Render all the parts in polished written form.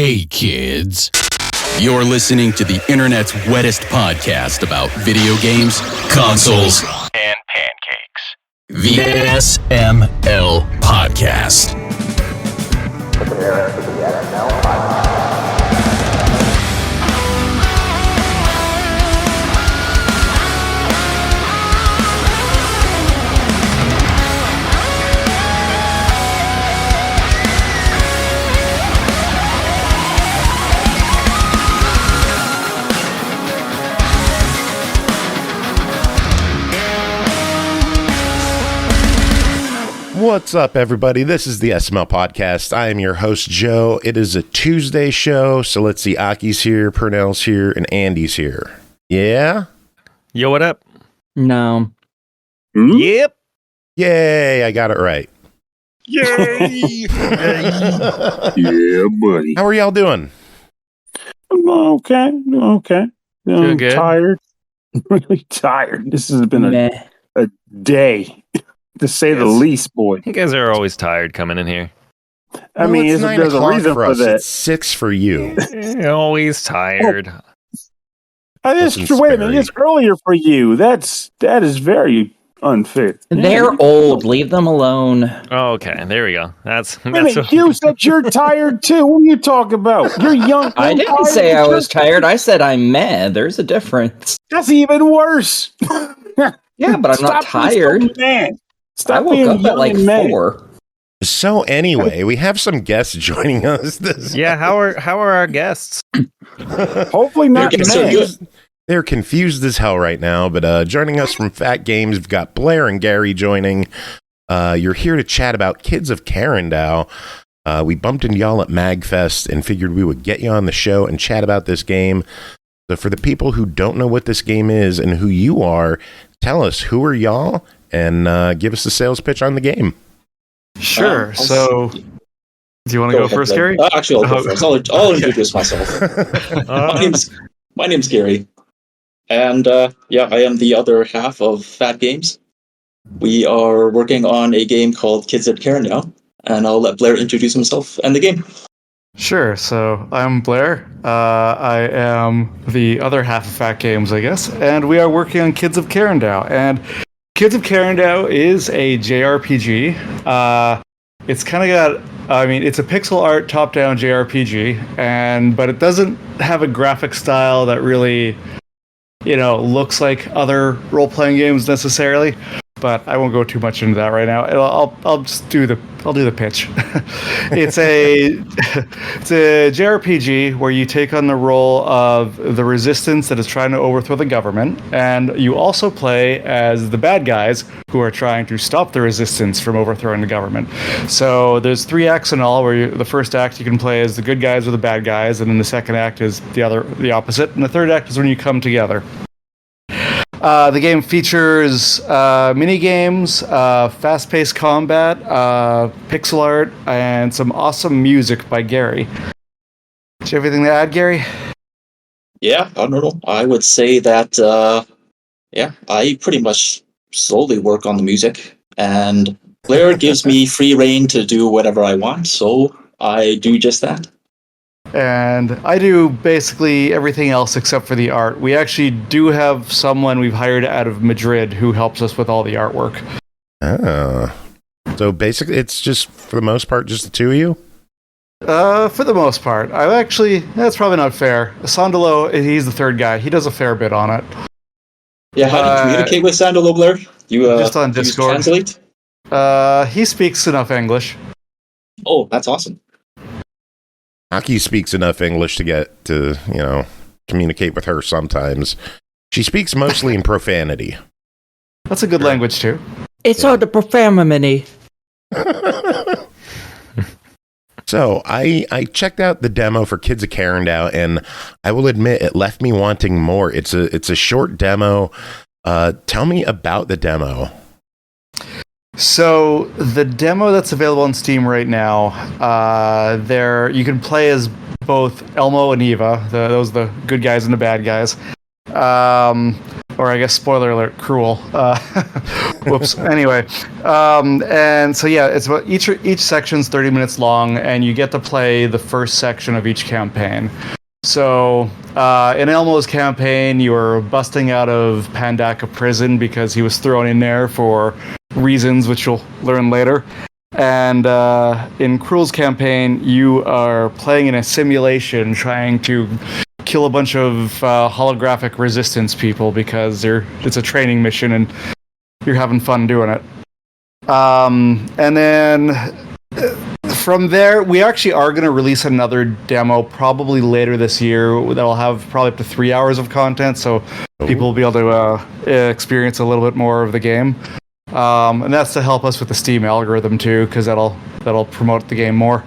Hey kids, you're listening to the internet's wettest podcast about video games, consoles, and pancakes. The SML Podcast. Prepare for the SML Podcast. What's up, everybody? This is the SML Podcast. I am your host, Joe. It is a Tuesday show, so let's see. Aki's here, Pernell's here, and Andy's here. Yeah? Yo, what up? No. Yep. Yay, I got it right. Yay! Yeah, buddy. How are y'all doing? I'm okay. Doing good. Tired. Really tired. This has been a day, to say the least, boy. You guys are always tired coming in here. I mean, it's 9 there's a o'clock reason for for us. that. It's 6 for you. You're always tired. Listen, Wait a minute, Sperry. it's earlier for you. That is very unfair. They're old. Leave them alone. Oh, okay, there we go. That's Wait a minute, you said you're tired too. What are you talking about? You're young. I didn't tired, say I you're was tired. I said I'm mad. There's a difference. That's even worse. Yeah, but I'm not Stop being tired. so mad. I Stop woke being up at like young and mad. 4. So anyway, we have some guests joining us. Yeah, how are our guests? Hopefully not mad. They're confused as hell right now, but joining us from Phat Games, we've got Blair and Gary joining. You're here to chat about Kids of Karendow. We bumped into y'all at MAGFest and figured we would get you on the show and chat about this game. So for the people who don't know what this game is and who you are, tell us, who are y'all, and give us a sales pitch on the game. Sure. So, do you want to go first, Gary? Actually, I'll go first. I'll introduce myself. My name's Gary, and I am the other half of Phat Games. We are working on a game called Kids of Karendow, and I'll let Blair introduce himself and the game. Sure. So, I'm Blair. I am the other half of Phat Games, I guess, and we are working on Kids of Karendow. And Kids of Karendow is a JRPG. It's kind of got, it's a pixel art top-down JRPG, but it doesn't have a graphic style that really, looks like other role-playing games necessarily. But I won't go too much into that right now. I'll just do the pitch. It's a JRPG where you take on the role of the resistance that is trying to overthrow the government, and you also play as the bad guys who are trying to stop the resistance from overthrowing the government. So there's 3 acts in all. Where the first act you can play as the good guys or the bad guys, and then the second act is the opposite, and the third act is when you come together. The game features mini games, fast-paced combat, pixel art, and some awesome music by Gary. Do you have anything to add, Gary? Yeah, I don't know. I would say that, I pretty much solely work on the music, and Blair gives me free reign to do whatever I want, so I do just that. And I do basically everything else except for the art. We actually do have someone we've hired out of Madrid who helps us with all the artwork. Oh. So basically, it's just, for the most part, just the two of you? For the most part. That's probably not fair. Sandalo, he's the third guy. He does a fair bit on it. Yeah, how do you communicate with Sandalo, Blair? You just on Discord. Translate? He speaks enough English. Oh, that's awesome. Aki speaks enough English to get to, communicate with her sometimes. She speaks mostly in profanity. That's a good language, too. It's all the profanity. So, I checked out the demo for Kids of Karendow, and I will admit it left me wanting more. It's a short demo. Tell me about the demo. So the demo that's available on Steam right now, you can play as both Elmo and Eva. Those are the good guys and the bad guys. or I guess spoiler alert, cruel. Whoops. Anyway, and so yeah, it's about each section's 30 minutes long, and you get to play the first section of each campaign. So in Elmo's campaign, you were busting out of Pandaka prison because he was thrown in there for reasons which you'll learn later. And in Cruel's campaign, you are playing in a simulation trying to kill a bunch of holographic resistance people because it's a training mission and you're having fun doing it. And then from there, we actually are going to release another demo probably later this year that'll have probably up to 3 hours of content, so people will be able to experience a little bit more of the game. And that's to help us with the Steam algorithm too, because that'll promote the game more.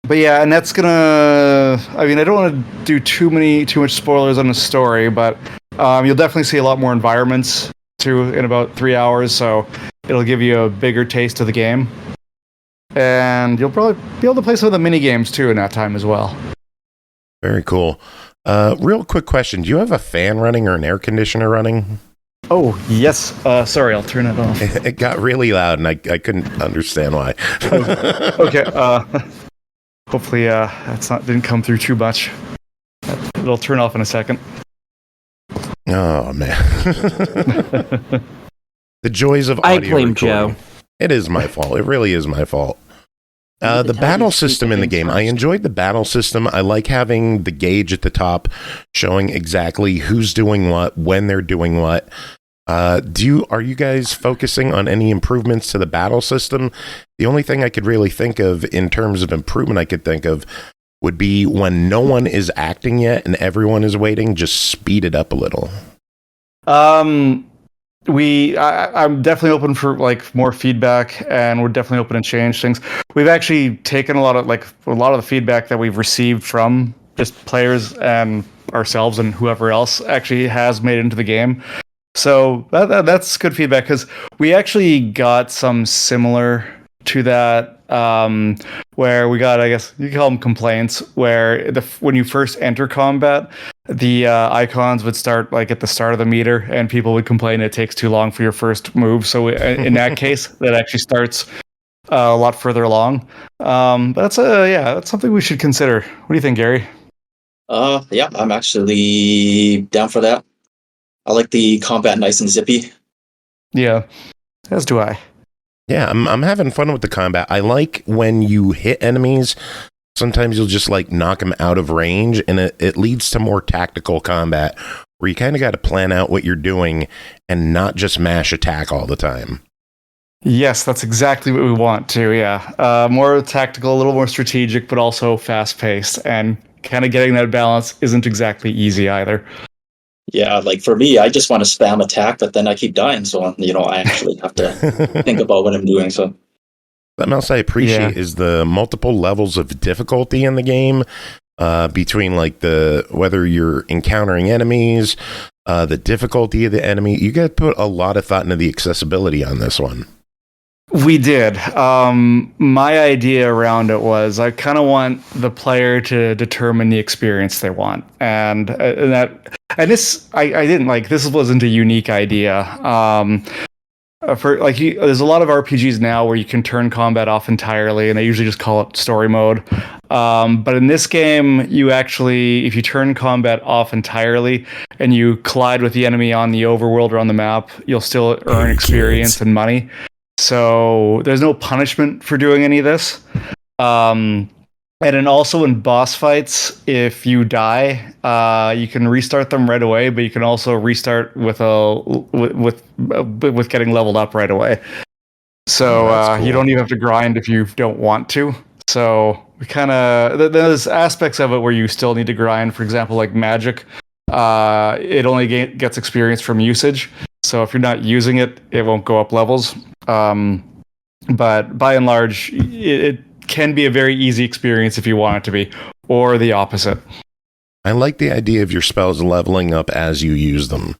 But yeah, and that's gonna. I mean, I don't want to do too much spoilers on the story, but you'll definitely see a lot more environments too in about 3 hours. So it'll give you a bigger taste of the game, and you'll probably be able to play some of the mini games too in that time as well. Very cool. Real quick question: do you have a fan running or an air conditioner running? Oh yes. Sorry, I'll turn it off. It got really loud, and I couldn't understand why. Okay. Hopefully, didn't come through too much. It'll turn off in a second. Oh man, the joys of audio I blame recording. Joe. It is my fault. It really is my fault. The battle system in the game, I enjoyed the battle system. I like having the gauge at the top showing exactly who's doing what, when they're doing what. Are you guys focusing on any improvements to the battle system? The only thing I could really think of in terms of improvement I could think of would be when no one is acting yet and everyone is waiting, just speed it up a little. I'm definitely open for like more feedback, and we're definitely open to change things. We've actually taken a lot of the feedback that we've received from just players and ourselves and whoever else actually has made it into the game. So that's good feedback, because we actually got some similar to that, where we got, I guess you call them complaints, where when you first enter combat, the icons would start like at the start of the meter, and people would complain it takes too long for your first move. So in that case, that actually starts a lot further along. But that's something we should consider. What do you think, Gary? Yeah, I'm actually down for that. I like the combat nice and zippy. Yeah, as do I. Yeah, I'm having fun with the combat. I like when you hit enemies, sometimes you'll just like knock them out of range, and it leads to more tactical combat where you kind of got to plan out what you're doing and not just mash attack all the time. Yes, that's exactly what we want to, yeah. More tactical, a little more strategic, but also fast-paced, and kind of getting that balance isn't exactly easy either. Yeah, like for me, I just want to spam attack, but then I keep dying, so I actually have to think about what I'm doing. So something else I appreciate is the multiple levels of difficulty in the game, between like whether you're encountering enemies, the difficulty of the enemy. You got to put a lot of thought into the accessibility on this one. We did. My idea around it was I kind of want the player to determine the experience they want, and this I didn't like. This wasn't a unique idea. There's a lot of RPGs now where you can turn combat off entirely, and they usually just call it story mode. But in this game, you actually, if you turn combat off entirely and you collide with the enemy on the overworld or on the map, you'll still earn experience and money. So there's no punishment for doing any of this. And then also in boss fights, if you die, you can restart them right away, but you can also restart with getting leveled up right away. So cool. You don't even have to grind if you don't want to. So we kind of there's aspects of it where you still need to grind. For example, like magic, it only gets experience from usage. So if you're not using it, it won't go up levels. But by and large, it can be a very easy experience if you want it to be, or the opposite. I like the idea of your spells leveling up as you use them.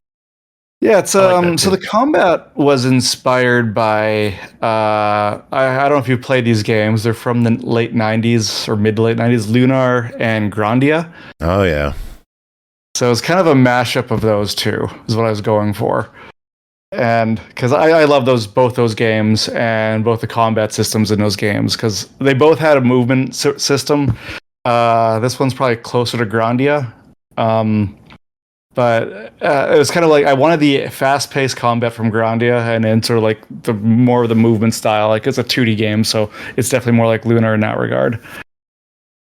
Yeah, it's so the combat was inspired by I don't know if you've played these games. They're from the late 90s or mid to late 90s, Lunar and Grandia. Oh yeah. So it's kind of a mashup of those two is what I was going for. And because I love both those games and both the combat systems in those games because they both had a movement system. This one's probably closer to Grandia. But it was kind of like I wanted the fast-paced combat from Grandia and then sort of like the more of the movement style. Like it's a 2D game, so it's definitely more like Lunar in that regard.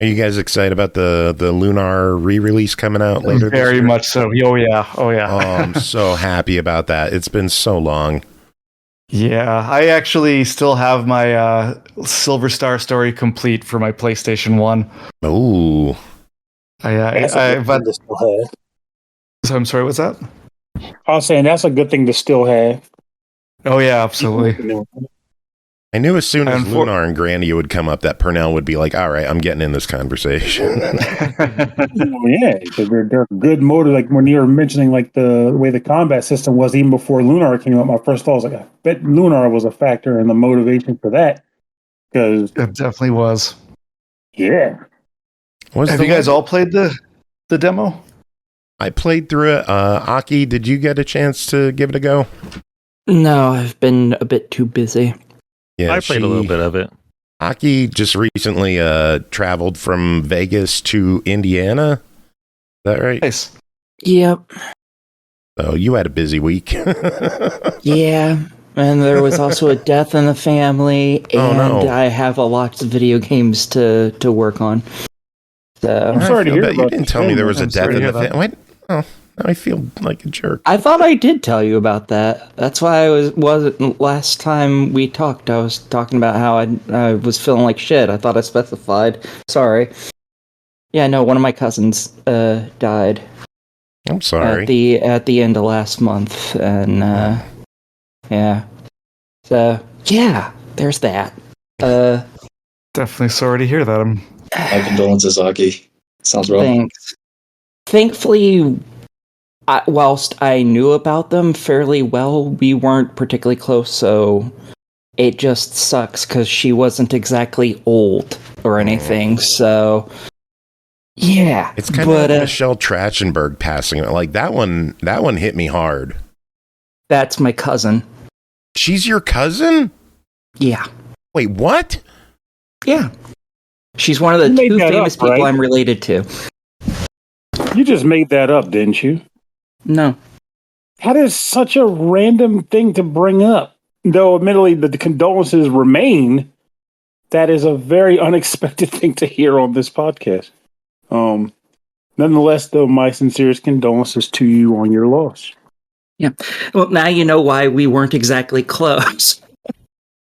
Are you guys excited about the Lunar re-release coming out later? Very much so. Oh yeah. Oh, I'm so happy about that. It's been so long. Yeah, I actually still have my Silver Star story complete for my PlayStation 1. Ooh. So I'm sorry, what's that? I was saying that's a good thing to still have. Oh yeah, absolutely. I knew as soon as Lunar and Grandia would come up that Pernell would be like, all right, I'm getting in this conversation. Yeah, because they're good motive. Like when you were mentioning like the way the combat system was even before Lunar came up, my first thought was like, I bet Lunar was a factor in the motivation for that. Because it definitely was. Yeah. Have you guys all played the demo? I played through it. Aki, did you get a chance to give it a go? No, I've been a bit too busy. Yeah, I played a little bit of it. Aki just recently traveled from Vegas to Indiana. Is that right? Nice. Yep. So you had a busy week. Yeah. And there was also a death in the family, and I have a lot of video games to work on. So I'm sorry to hear that. about You didn't tell me there was a death in the family. Oh, I feel like a jerk. I thought I did tell you about that. That's why I wasn't last time we talked. I was talking about how I was feeling like shit. I thought I specified. Sorry. Yeah, no, one of my cousins died. I'm sorry. At the end of last month, and yeah. So yeah, there's that. Definitely sorry to hear that. My condolences, Aki. Sounds rough. Thanks. Thankfully, whilst I knew about them fairly well, we weren't particularly close, so it just sucks because she wasn't exactly old or anything, so yeah. It's kind of like Michelle Trachtenberg passing. Like that one hit me hard. That's my cousin. She's your cousin? Yeah. Wait, what? Yeah. She's one of the two famous people I'm related to. You just made that up, didn't you? No. That is such a random thing to bring up. Though, admittedly, the condolences remain, that is a very unexpected thing to hear on this podcast. Nonetheless, though, my sincerest condolences to you on your loss. Yeah. Well, now you know why we weren't exactly close.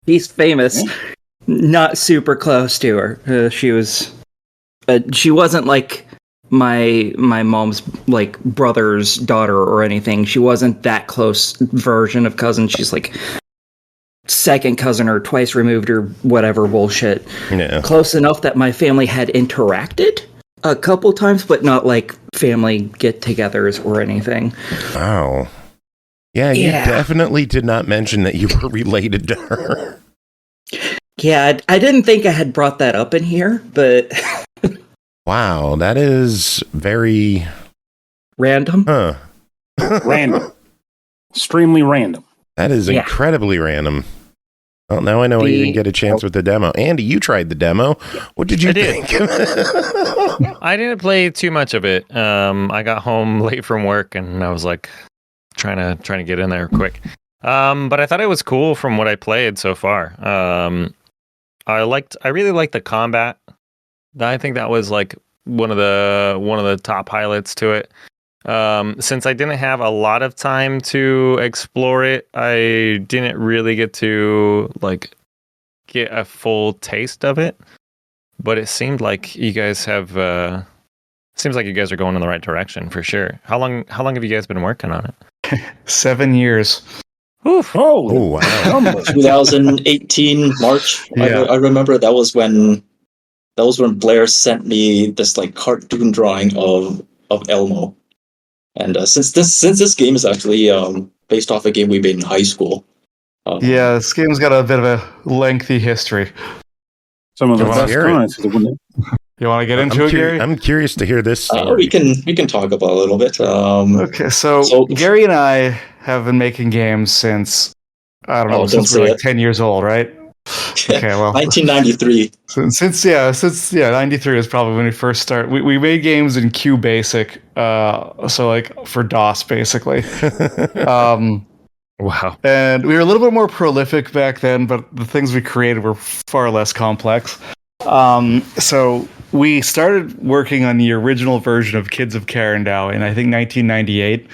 He's famous. Yeah. Not super close to her. She wasn't like my mom's like brother's daughter or anything. She wasn't that close version of cousin. She's like second cousin or twice removed or whatever bullshit. Yeah. Close enough that my family had interacted a couple times, but not like family get-togethers or anything. Wow. Yeah, you definitely did not mention that you were related to her. Yeah, I didn't think I had brought that up in here, but... Wow, that is very... Random? Huh. Random. Extremely random. That is incredibly random. Well, now I know you didn't get a chance with the demo. Andy, you tried the demo. What did you think? I didn't play too much of it. I got home late from work, and I was like trying to get in there quick. But I thought it was cool from what I played so far. I really liked the combat. I think that was like one of the top highlights to it. Since I didn't have a lot of time to explore it, I didn't really get to like get a full taste of it. But it seemed like you guys have seems like you guys are going in the right direction for sure. How long have you guys been working on it? 7 years. Oof. Oh wow. 2018 March. Yeah. I remember that was when Blair sent me this like cartoon drawing of Elmo. And since this game is actually based off a game we made in high school. This game's got a bit of a lengthy history. Some of the best times. You want to get into it, Gary? I'm curious to hear this story. We can talk about it a little bit. Okay, so Gary and I have been making games since, I don't know, since we were like 10 years old, right? Okay, well, 1993. Since 93 was probably when we first started. We made games in QBasic, so like for DOS basically. Wow. And we were a little bit more prolific back then, but the things we created were far less complex. So we started working on the original version of Kids of Karendow in I think 1998.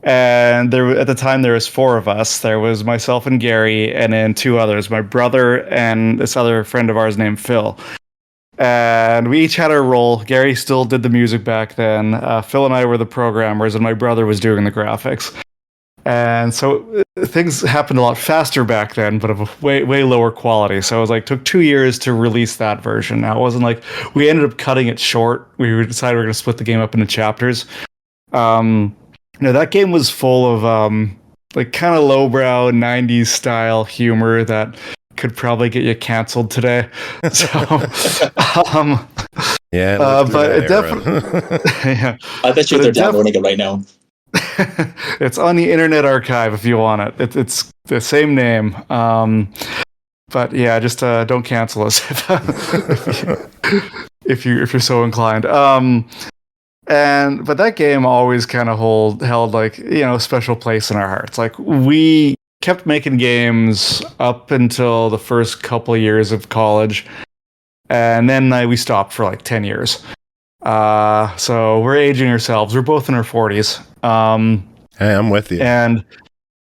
And at the time there was 4 of us. There was myself and Gary, and then 2 others, my brother and this other friend of ours named Phil. And we each had our role. Gary still did the music back then. Phil and I were the programmers, and my brother was doing the graphics. And so things happened a lot faster back then, but of a way lower quality. So it was took 2 years to release that version. Now it wasn't like we ended up cutting it short. We decided we were going to split the game up into chapters. That game was full of kind of lowbrow 90s style humor that could probably get you canceled today. So, but it definitely. Yeah. I bet you they're downloading it right now. It's on the Internet Archive if you want it. It's the same name. But yeah, just don't cancel us if you're so inclined. But that game always kind of held a special place in our hearts. We kept making games up until the first couple of years of college, and then we stopped for 10 years. So we're aging ourselves. We're both in our 40s. Hey, I'm with you. And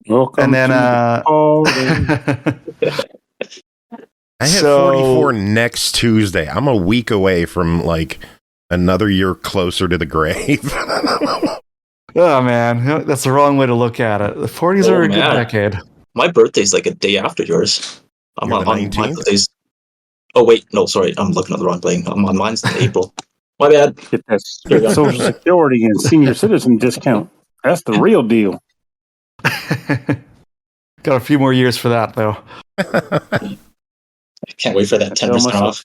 welcome then I hit 44 next Tuesday. I'm a week away from another year closer to the grave. Oh man, that's the wrong way to look at it. The 40s are a good decade. My birthday's a day after yours. I'm on my 19th? birthday's. Oh wait, no, sorry, I'm looking at the wrong thing. I'm on mine's in April. My bad. Get that Social Security and senior citizen discount. That's the real deal. Got a few more years for that, though. I can't wait for that 10% off.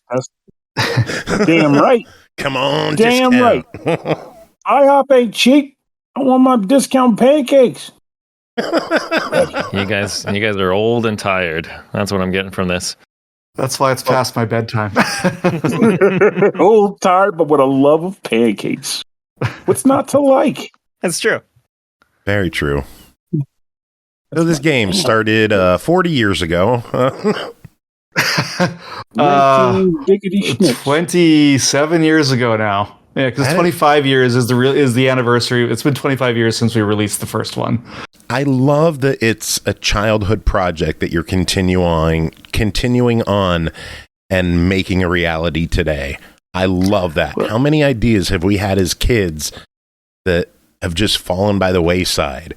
Damn right. Come on, damn discount. Right. IHOP ain't cheap. I want my discount pancakes. You guys are old and tired. That's what I'm getting from this. That's why it's past my bedtime. Old, tired, but with a love of pancakes. What's not to like? That's true. Very true. So this game started 40 years ago. 27 years ago now. Yeah, because 25 years is the anniversary. It's been 25 years since we released the first one. I love that it's a childhood project that you're continuing on and making a reality today. I love that. How many ideas have we had as kids that have just fallen by the wayside?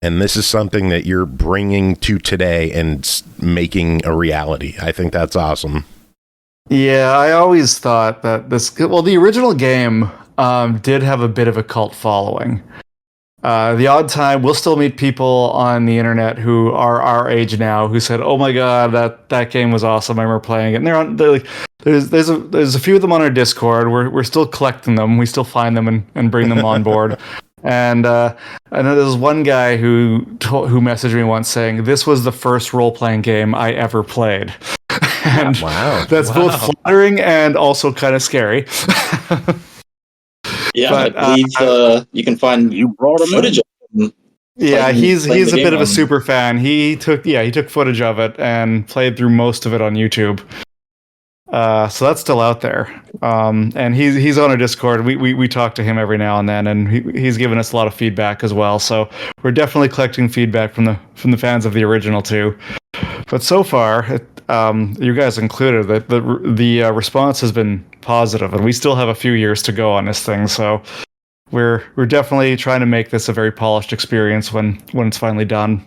And this is something that you're bringing to today and making a reality. I think that's awesome. Yeah, I always thought that the original game did have a bit of a cult following. The odd time, we'll still meet people on the internet who are our age now who said, "Oh my god, that game was awesome! I remember playing it." And there's a few of them on our Discord. We're still collecting them. We still find them and bring them on board. And I know there's one guy who messaged me once saying, "This was the first role-playing game I ever played." And that's both flattering and also kind of scary. Yeah, but, I believe you can find footage of him. Yeah, he's a bit of a super fan. He took footage of it and played through most of it on YouTube. So that's still out there. And he's on our Discord. We talk to him every now and then, and he's given us a lot of feedback as well. So we're definitely collecting feedback from the fans of the original too. But so far, you guys included, the response has been positive, and we still have a few years to go on this thing. So we're definitely trying to make this a very polished experience when it's finally done.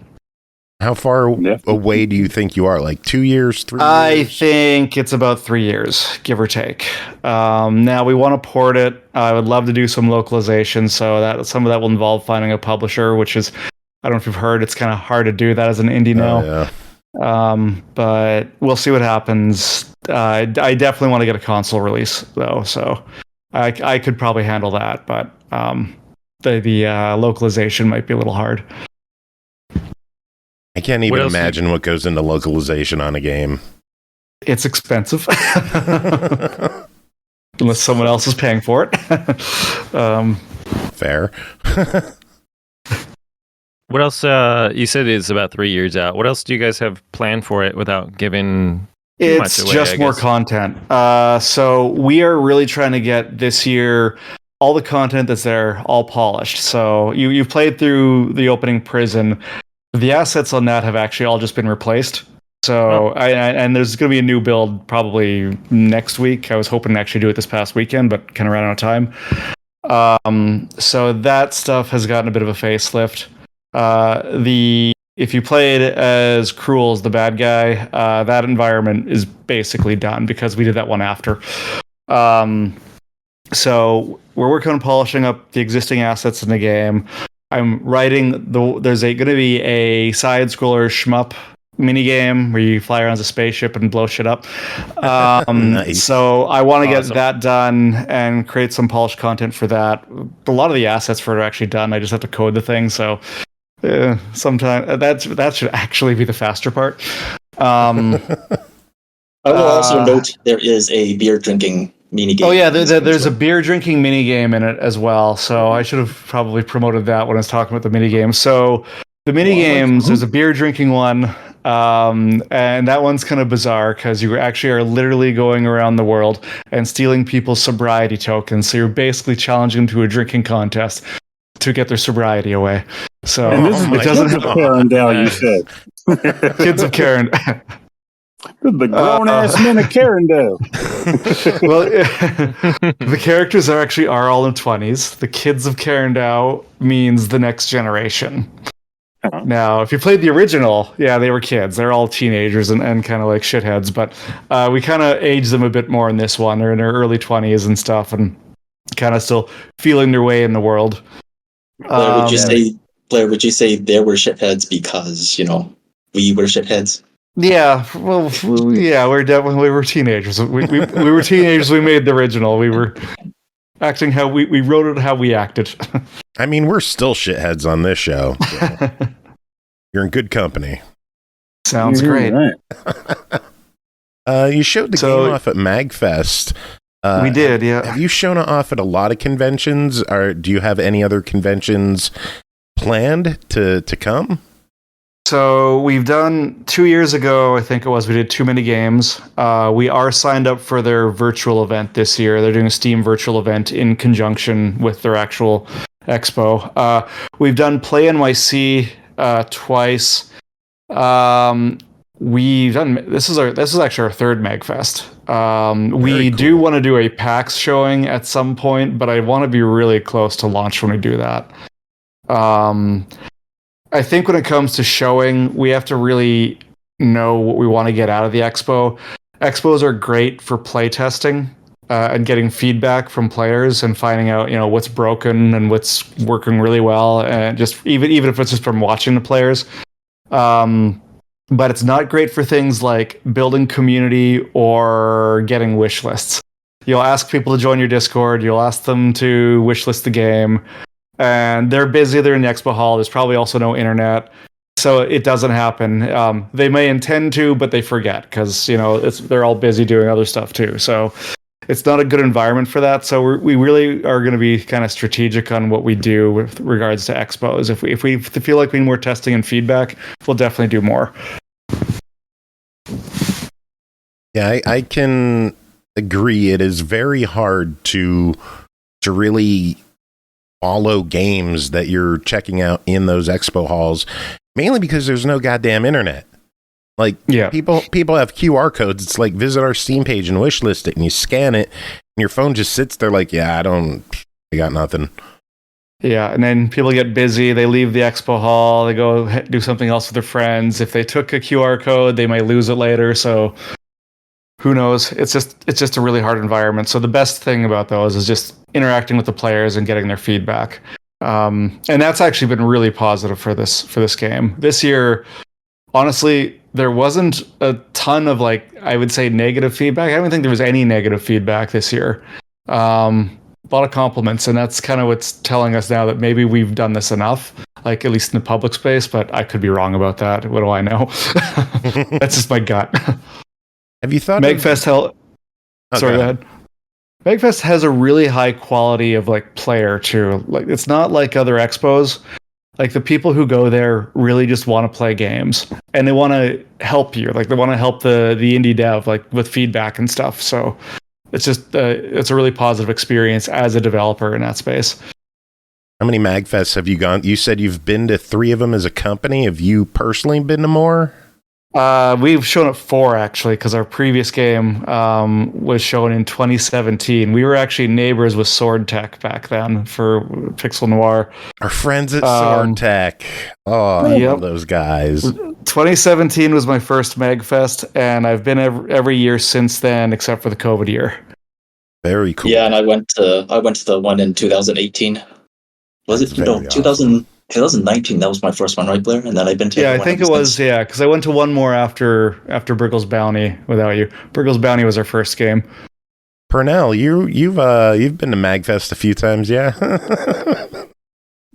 How far away do you think you are? 2 years, 3 years? I think it's about 3 years, give or take. Now we want to port it. I would love to do some localization, so that some of that will involve finding a publisher, which is, I don't know if you've heard, it's kind of hard to do that as an indie now. Yeah. But we'll see what happens. I definitely want to get a console release though, so I could probably handle that. But the localization might be a little hard. I can't even imagine what goes into localization on a game. It's expensive. Unless someone else is paying for it. Fair. What else? You said it's about 3 years out. What else do you guys have planned for it without giving too much away? It's just more content. So we are really trying to get this year all the content that's there all polished. So you've played through the opening prison. The assets on that have actually all just been replaced. So and there's going to be a new build probably next week. I was hoping to actually do it this past weekend, but kind of ran out of time. So that stuff has gotten a bit of a facelift. If you played as Cruel as the bad guy, that environment is basically done because we did that one after. So we're working on polishing up the existing assets in the game. I'm writing there's going to be a side scroller shmup minigame where you fly around as a spaceship and blow shit up. Nice. So I want to get that done and create some polished content for that. A lot of the assets for it are actually done. I just have to code the thing. So sometimes that should actually be the faster part. I will also note there is a beer drinking minigame. Oh yeah, there's a beer drinking minigame in it as well. So I should have probably promoted that when I was talking about the minigame. So the minigames, there's a beer drinking one. And that one's kind of bizarre because you actually are literally going around the world and stealing people's sobriety tokens. So you're basically challenging them to a drinking contest to get their sobriety away. So and this is the Kids of Karendow, you said. Kids of Karendow. The grown-ass men of Karendow. Well, the characters are all in 20s. The Kids of Karendow means the next generation. Now, if you played the original, yeah, they were kids. They're all teenagers and kind of like shitheads, but we kind of aged them a bit more in this one. They're in their early 20s and stuff and kind of still feeling their way in the world. Blair, would you say they were shitheads because, we were shitheads? Yeah, well, yeah, we were teenagers. We were teenagers. We made the original. We were acting how we wrote it how we acted. I mean, we're still shitheads on this show. So. You're in good company. Sounds great. Right. You showed the game off at MAGFest. We did, yeah. Have you shown it off at a lot of conventions, or do you have any other conventions planned to come? So we've done 2 years ago, I think it was, we did too many games. We are signed up for their virtual event this year. They're doing a Steam virtual event in conjunction with their actual expo. We've done Play NYC twice. We've done this is actually our third MAGFest. We do want to do a PAX showing at some point, but I want to be really close to launch when we do that. I think when it comes to showing, we have to really know what we want to get out of the expo. Expos are great for play testing and getting feedback from players and finding out, what's broken and what's working really well, and just even if it's just from watching the players. But it's not great for things like building community or getting wish lists. You'll ask people to join your Discord. You'll ask them to wish list the game. And they're busy. They're in the expo hall. There's probably also no internet. So it doesn't happen. They may intend to, but they forget because, they're all busy doing other stuff too. So it's not a good environment for that. So we really are going to be kind of strategic on what we do with regards to expos. If we feel like we need more testing and feedback, we'll definitely do more. Yeah, I can agree. It is very hard to really follow games that you're checking out in those expo halls, mainly because there's no goddamn internet. Like, people have QR codes. It's like, visit our Steam page and wish list it, and you scan it, and your phone just sits there like, I got nothing. Yeah, and then people get busy. They leave the expo hall. They go do something else with their friends. If they took a QR code, they might lose it later. So who knows? It's just a really hard environment. So the best thing about those is just interacting with the players and getting their feedback. And that's actually been really positive for this game. This year, honestly, there wasn't a ton of I would say negative feedback. I don't think there was any negative feedback this year. A lot of compliments, and that's kind of what's telling us now that maybe we've done this enough, at least in the public space, but I could be wrong about that. What do I know? That's just my gut. Have you thought MAGFest Sorry, go ahead. MAGFest has a really high quality of player too. It's not like other expos. The people who go there really just want to play games, and they want to help you. They want to help the indie dev with feedback and stuff. So it's just it's a really positive experience as a developer in that space. How many MAGFests have you gone? You said you've been to 3 of them as a company. Have you personally been to more? We've shown at 4 actually, because our previous game was shown in 2017. We were actually neighbors with Sword Tech back then for Pixel Noir. Our friends at Sword Tech. Oh, I love those guys. 2017 was my first MAGFest, and I've been every year since then, except for the COVID year. Very cool. Yeah, and I went to the one in 2018. Was it? No, 2019. That was my first one, right, Blair? And then I've been to. Yeah, I think it was. Yeah, because I went to one more after Briggle's Bounty without you. Briggle's Bounty was our first game. Pernell, you've been to MAGFest a few times, yeah?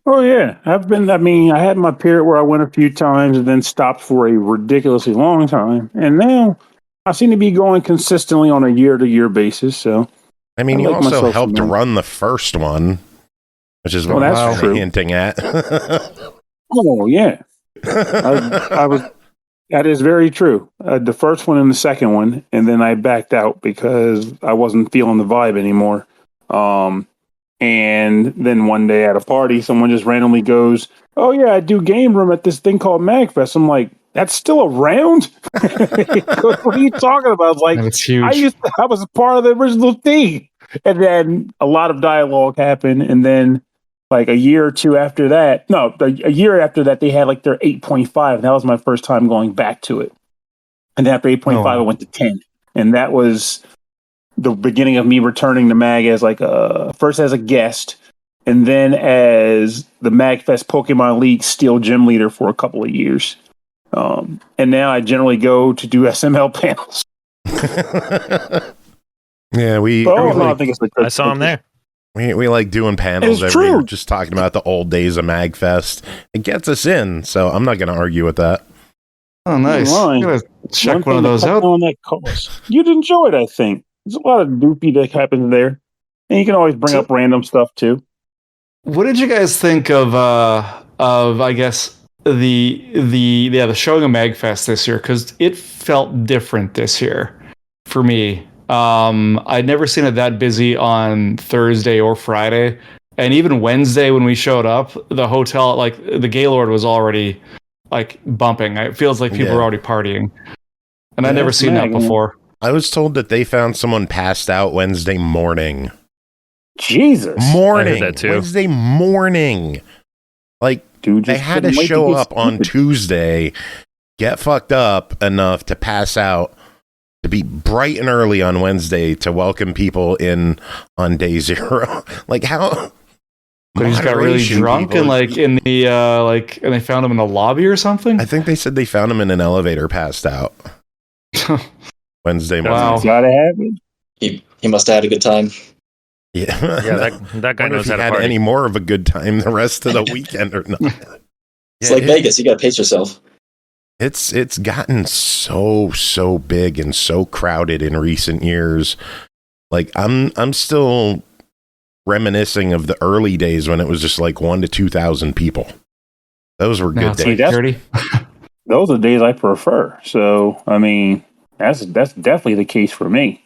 Oh yeah, I've been. I mean, I had my period where I went a few times and then stopped for a ridiculously long time, and now I seem to be going consistently on a year-to-year basis. So, I mean, you also helped run the first one, which is what I'm hinting at. Oh yeah, I was. That is very true. The first one and the second one, and then I backed out because I wasn't feeling the vibe anymore. And then one day at a party, someone just randomly goes, "Oh yeah, I do game room at this thing called MAGFest." I'm like, "That's still around?" What are you talking about? Like, it's huge. I was a part of the original thing, and then a lot of dialogue happened, and then a year or two after that, a year after that, they had their 8.5. And that was my first time going back to it. And after 8.5, I went to 10, and that was the beginning of me returning to MAG as first as a guest, and then as the MAGFest Pokemon League Steel Gym Leader for a couple of years. And now I generally go to do SML panels. Yeah, I saw him there. We like doing panels every year, just talking about the old days of MAGFest. It gets us in, so I'm not going to argue with that. Oh, nice. I'm going to check one of those out. On that course. You'd enjoy it, I think. There's a lot of doopy that happens there. And you can always bring up random stuff, too. What did you guys think of I guess, the showing of MAGFest this year? Because it felt different this year for me. I'd never seen it that busy on Thursday or Friday. And even Wednesday when we showed up, the hotel, the Gaylord was already bumping. It feels like people were already partying. And I'd never seen that before. I was told that they found someone passed out Wednesday morning. Jesus. Morning. I heard that too. Wednesday morning. Dude, they had to show up on Tuesday, get fucked up enough to pass out, to be bright and early on Wednesday to welcome people in on day 0. How? But he just got really drunk people. And in the and they found him in the lobby or something. I think they said they found him in an elevator, passed out. Wednesday morning. Wow, gotta have it. He must have had a good time. Yeah, that guy knows how to had party. any more of a good time the rest of the weekend or not? It's like Vegas. You gotta pace yourself. It's gotten so big and so crowded in recent years. I'm still reminiscing of the early days when it was just 1,000 to 2,000 people. Those were good days. Those are days I prefer. So I mean, that's definitely the case for me.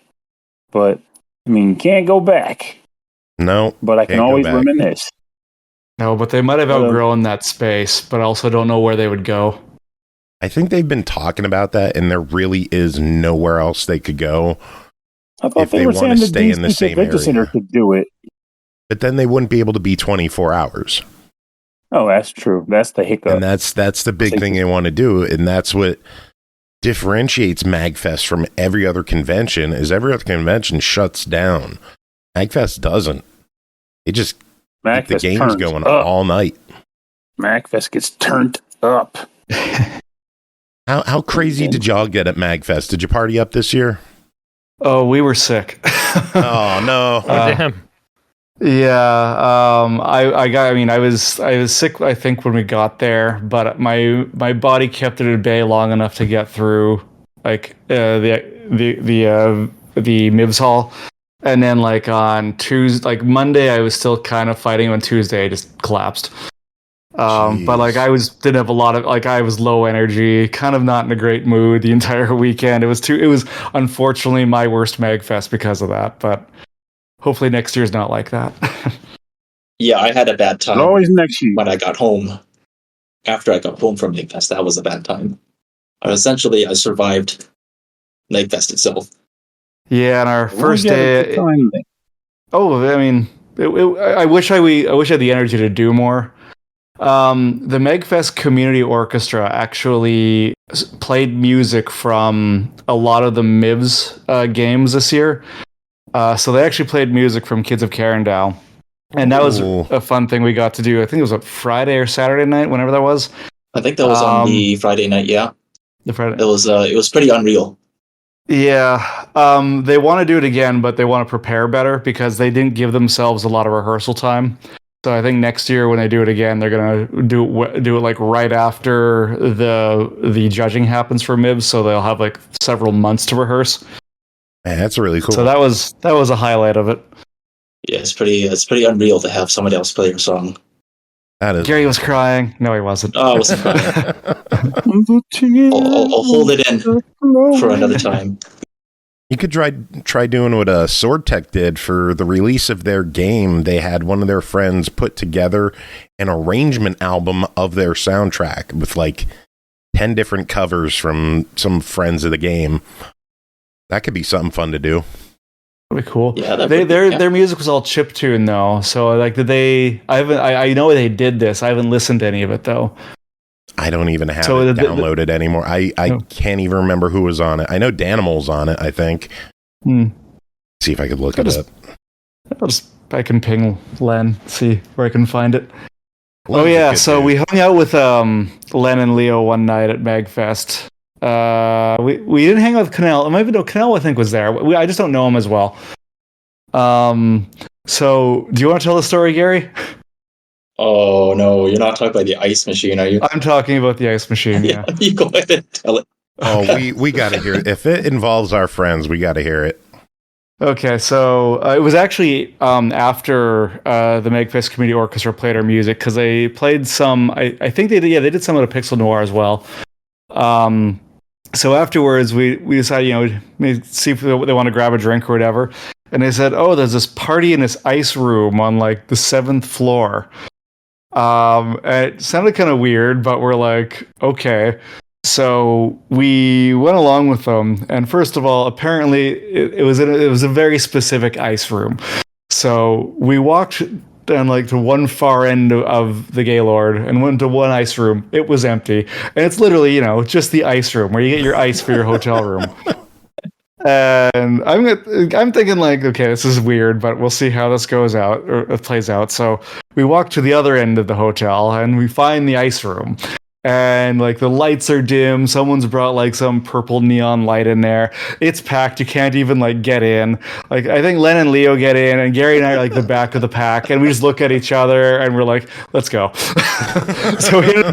But I mean, can't go back. No, but I can always reminisce. No, but they might have outgrown that space, but I also don't know where they would go. I think they've been talking about that, and there really is nowhere else they could go. I thought they were saying the stay in the same area. Center could do it, but then they wouldn't be able to be 24 hours. Oh, that's true. That's the hiccup, and that's the big thing they want to do, and that's what differentiates MAGFest from every other convention. Is every other convention shuts down, MAGFest doesn't. It just keep the games going all night. MAGFest gets turned up. How crazy did y'all get at MAGFest? Did you party up this year? Oh, we were sick. Oh no! Damn. Yeah, I was sick, I think, when we got there, but my body kept it at bay long enough to get through like the MIBS hall, and then like on Tuesday, like Monday, I was still kind of fighting. On Tuesday, I just collapsed. But like didn't have a lot of, like, I was low energy, kind of not in a great mood the entire weekend. It was unfortunately my worst MAGFest because of that, but hopefully next year's not like that. Yeah, I had a bad time. Always next year. When I got home. After I got home from MAGFest, that was a bad time. I survived MAGFest itself. Yeah, and our first day. Oh, I mean, I wish I had the energy to do more. The MAGFest Community Orchestra actually played music from a lot of the MIBS games this year. So they actually played music from Kids of Karendow. And that was a fun thing we got to do. I think it was a Friday or Saturday night, whenever that was. I think that was on the Friday night, yeah. The Friday. It was pretty unreal. Yeah. They want to do it again, but they want to prepare better because they didn't give themselves a lot of rehearsal time. So I think next year when they do it again, they're gonna do it like right after the judging happens for MIBS, so they'll have like several months to rehearse. Man, that's really cool. So that was a highlight of it. Yeah, it's pretty unreal to have somebody else play your song. Gary was crying. No, he wasn't. Oh, I wasn't crying. I'll hold it in for another time. You could try doing what Sword Tech did for the release of their game. They had one of their friends put together an arrangement album of their soundtrack with like 10 different covers from some friends of the game. That could be something fun to do. That'd be cool. Yeah, their music was all chiptune though. So like, I know they did this. I haven't listened to any of it though. I don't even have it downloaded anymore. I can't even remember who was on it. I know Danimal's on it, I think. See if I could look it up. I can ping Len, see where I can find it. Len's yeah, so we hung out with Len and Leo one night at MAGFest. We didn't hang out with Pernell. Pernell I think was there. I just don't know him as well. So do you want to tell the story, Gary? Oh no, you're not talking about the ice machine, are you? I'm talking about the ice machine, yeah. You go ahead and tell it. Oh, we gotta hear it. If it involves our friends, we gotta hear it. Okay, so it was actually after the MAGFest Community Orchestra played our music, because they played some, I think they did some of the Pixel Noir as well. So afterwards, we decided, maybe see if they want to grab a drink or whatever. And they said, oh, there's this party in this ice room on like the 7th floor. And it sounded kind of weird, but we're like, okay. So we went along with them. And first of all, apparently it was a very specific ice room. So we walked down like to one far end of the Gaylord and went to one ice room. It was empty. And it's literally, just the ice room where you get your ice for your hotel room. And I'm thinking like, okay, this is weird, but we'll see how this goes out or plays out. So we walk to the other end of the hotel and we find the ice room. And like the lights are dim. Someone's brought like some purple neon light in there. It's packed. You can't even like get in. Like I think Len and Leo get in, and Gary and I are like the back of the pack, and we just look at each other and we're like, "Let's go." So it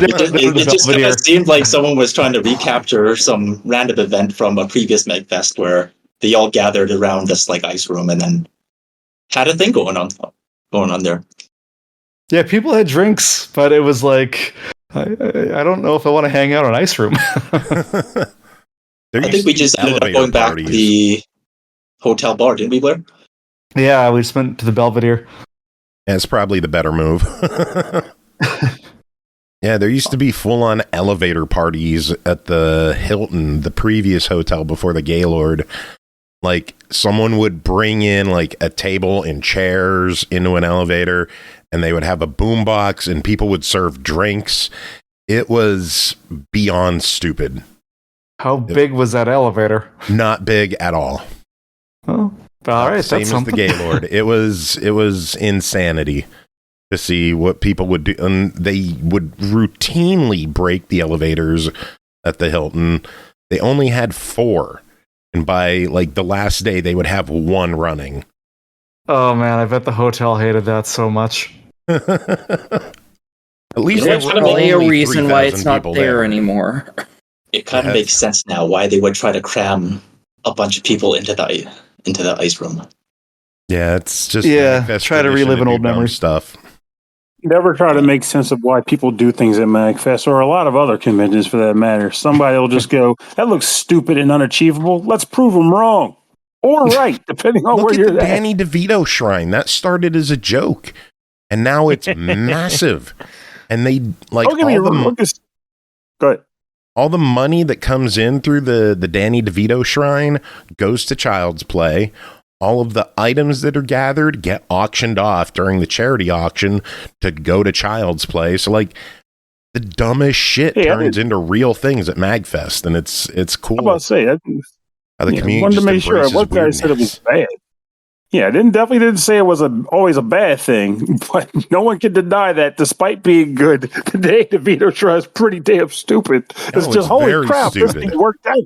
just kind of seemed like someone was trying to recapture some random event from a previous MAGFest where they all gathered around this like ice room and then had a thing going on there. Yeah, people had drinks, but it was like, I don't know if I want to hang out on ice room. I think we just ended up going back to the hotel bar, didn't we, Blair? Yeah, we just went to the Belvedere. Yeah, it's probably the better move. Yeah, there used to be full-on elevator parties at the Hilton, the previous hotel before the Gaylord. Like, someone would bring in, like, a table and chairs into an elevator, and they would have a boombox, and people would serve drinks. It was beyond stupid. How big was that elevator? Not big at all. Oh, all right. Same as the Gaylord. It was insanity to see what people would do. And they would routinely break the elevators at the Hilton. They only had 4. And by like the last day, they would have 1 running. Oh man, I bet the hotel hated that so much. At least There's there were Probably a only reason why 3,000 it's not people there anymore. It kind of Yes. makes sense now why they would try to cram a bunch of people into the ice room. Yeah, it's just Yeah, try to relive an old memory. stuff. Never try to make sense of why people do things at MAGFest or a lot of other conventions for that matter. Somebody will just go, that looks stupid and unachievable. Let's prove them wrong. Or right, depending on Look where at you're the at. Danny DeVito shrine. That started as a joke, and now it's massive. And they like Don't get me wrong. Go ahead. all the money that comes in through the Danny DeVito shrine goes to Child's Play. All of the items that are gathered get auctioned off during the charity auction to go to Child's Play. So like the dumbest shit turns into real things at MAGFest, and it's cool. I'm about to say that. How the community wanted to just make sure embraces what guy said it was bad. Yeah, definitely didn't say it was always a bad thing, but no one can deny that despite being good, the Danny DeVito shrine is pretty damn stupid. It's just holy very crap, this stupid. thing worked out.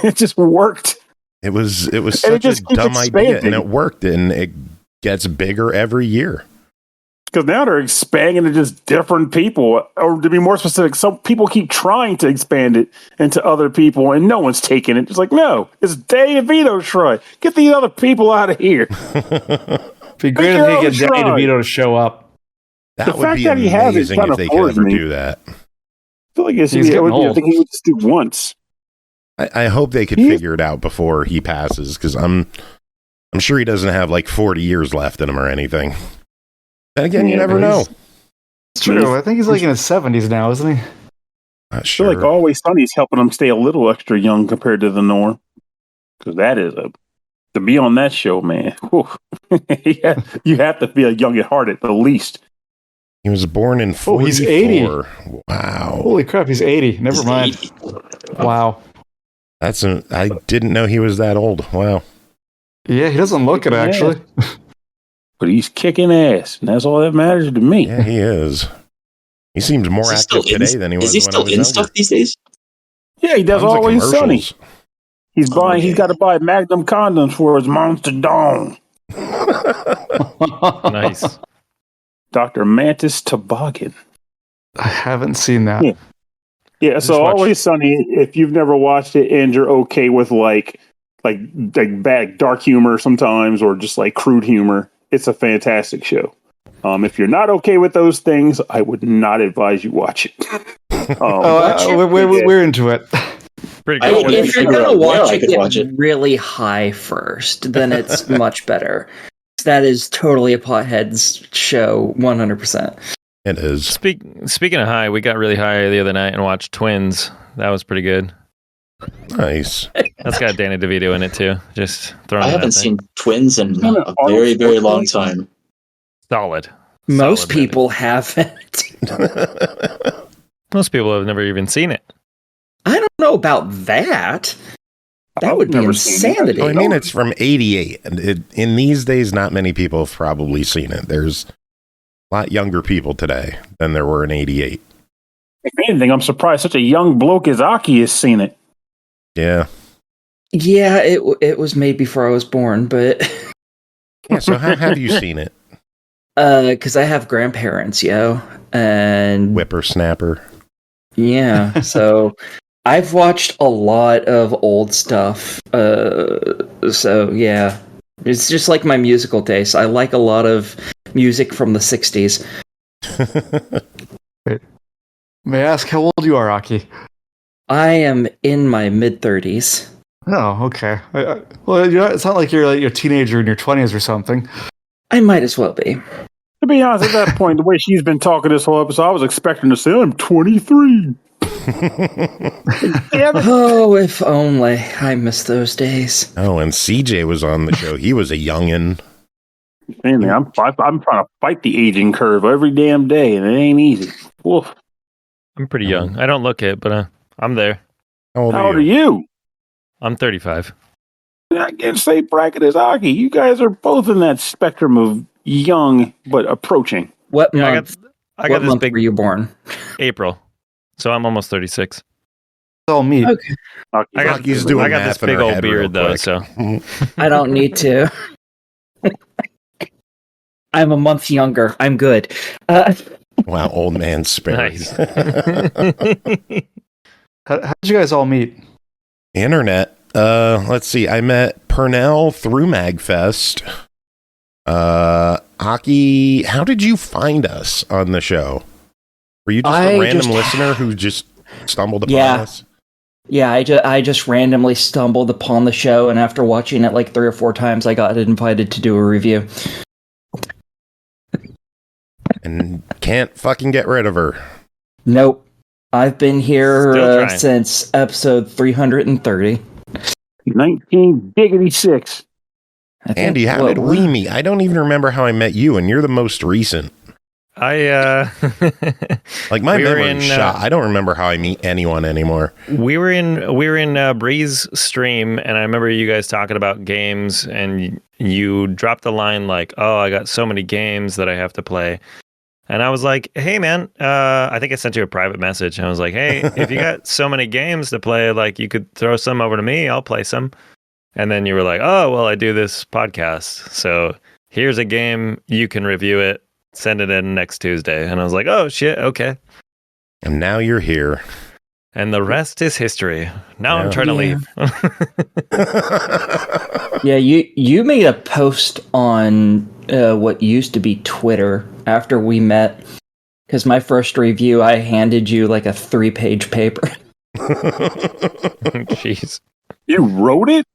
It just worked. It was it such a just keeps dumb idea, expanding. and it worked, and it gets bigger every year. Because now they're expanding to just different people. Or to be more specific, some people keep trying to expand it into other people, and no one's taking it. It's like, no, it's Danny DeVito shrine. Get these other people out of here. It'd be great if he get Danny DeVito to show up. That The would fact be that he has it amazing kind if of they could bores ever me. do that. I feel like it He's would be getting a thing he would just do once. I hope they could figure it out before he passes, because I'm sure he doesn't have like 40 years left in him or anything. Then again, you Yeah, never but know. It's true. I think he's like in his 70s now, isn't he? Not I feel sure. like Always Sunny's helping him stay a little extra young compared to the norm. Because that is to be on that show, man. Whew. Yeah, you have to be a young at heart at the least. He was born in 44. Oh, he's 80. Wow. Holy crap, he's 80. Never He's mind. 80. Wow. I didn't know he was that old. Wow. Yeah, he doesn't look it, actually. But he's kicking ass, and that's all that matters to me. Yeah, he is. He seems more Is he active still in- today than he was Is he when I still was in younger. stuff these days? Yeah, he does Tons of Always Sunny. commercials. He's buying. He's Okay. got to buy Magnum condoms for his Monster Dong. Nice. Dr. Mantis Toboggan. I haven't seen that. Yeah. Yeah, so watch- Always Sunny, if you've never watched it and you're okay with like bad dark humor sometimes or just like crude humor, it's a fantastic show. If you're not okay with those things, I would not advise you watch it. We're into it. Pretty I good. would- show. If you're figure gonna out where watch I it, could watch get it. really high first, then it's much better. That is totally a pothead's show, 100%. It is. Speaking of high, we got really high the other night and watched Twins. That was pretty good. Nice. That's got Danny DeVito in it too. Just throwing. I it out haven't there. seen Twins in No, no, a Arnold very, very long Schwarzenegger? time. Solid. Most Solid movie. people haven't. Most people have never even seen it. I don't know about that. That I've would be never seen it. insanity. Oh, I mean, it's from 88. And in these days, not many people have probably seen it. There's a lot younger people today than there were in 88. If anything, I'm surprised such a young bloke as Aki has seen it. Yeah. Yeah, it was made before I was born, but Yeah, so how have you seen it? because I have grandparents, and Whippersnapper. yeah, so I've watched a lot of old stuff. So yeah, it's just like my musical taste. I like a lot of music from the '60s. May I ask how old you are, Aki? I am in my mid-30s. Oh, okay. Well, it's not like you're like a teenager in your 20s or something. I might as well be. To be honest, at that point, the way she's been talking this whole episode, I was expecting to say I'm 23. Damn it. Oh, if only. I miss those days. Oh, and CJ was on the show. He was a youngin'. Anything, I'm trying to fight the aging curve every damn day, and it ain't easy. Oof. I'm pretty young. I don't look it, but I'm there. How old How are old are you? you? I'm 35. I can't say bracket as Aki. You guys are both in that spectrum of young but approaching. What Yeah, month? I got What this month big were you born? April, so I'm almost 36. all meat. Okay. Rocky's doing I got math this in big her old head real beard though, quick. so I don't need to. I'm a month younger. I'm good. Wow, old man Sperry. nice. How did you guys all meet? Internet. Let's see. I met Pernell through MAGFest. Aki, how did you find us on the show? Were you just a random listener who just stumbled upon us? Yeah, I just randomly stumbled upon the show, and after watching it like 3 or 4 times, I got invited to do a review. And can't fucking get rid of her. Nope. I've been Still here trying. since episode 330. 1986. I think Andy, how did we meet? I don't even remember how I met you, and you're the most recent. Like my we were memory's shot. I don't remember how I meet anyone anymore. we were in Bree's stream, and I remember you guys talking about games, and you dropped the line like, "Oh, I got so many games that I have to play." And I was like, "Hey, man," I think I sent you a private message. And I was like, "Hey, if you got so many games to play, like you could throw some over to me. I'll play some." And then you were like, "Oh, well, I do this podcast, so here's a game. You can review it. Send it in next Tuesday." And I was like, "Oh shit, okay." And now you're here. And the rest is history. Now I'm Yeah. trying to leave. Yeah, you made a post on what used to be Twitter after we met. Because my first review, I handed you like a 3-page paper. Jeez. You wrote it?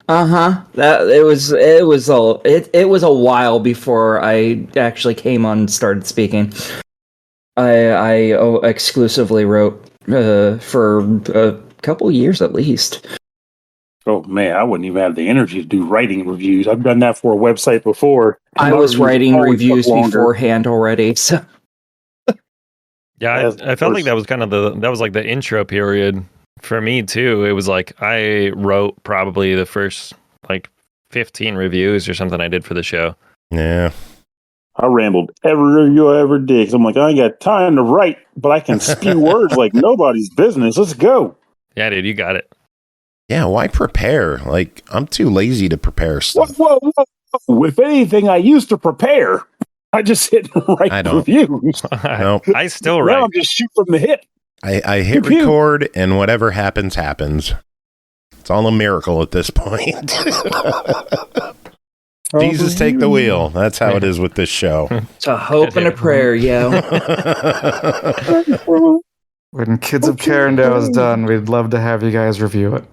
That it was a while before I actually came on and started speaking. I exclusively wrote for a couple years at least. Oh man, I wouldn't even have the energy to do writing reviews. I've done that for a website before. I My was reviews writing always reviews took longer. beforehand already. So Yeah, I felt like that was kind of that was like the intro period for me too. It was like I wrote probably the first like 15 reviews or something I did for the show. Yeah. I rambled every review I ever did because I'm like, I ain't got time to write, but I can spew words like nobody's business. Let's go. Yeah, dude, you got it. Yeah, why prepare? Like, I'm too lazy to prepare stuff. Whoa. If anything, I used to prepare. I just hit write I don't. reviews. Nope. I still Now write. I'm just shoot from the hip. I hit Pew, pew. record, and whatever happens, happens. It's all a miracle at this point. Jesus, take the wheel. That's how it is with this show. it's a hope and a prayer, yo. When Kids of Karendow is done, we'd love to have you guys review it.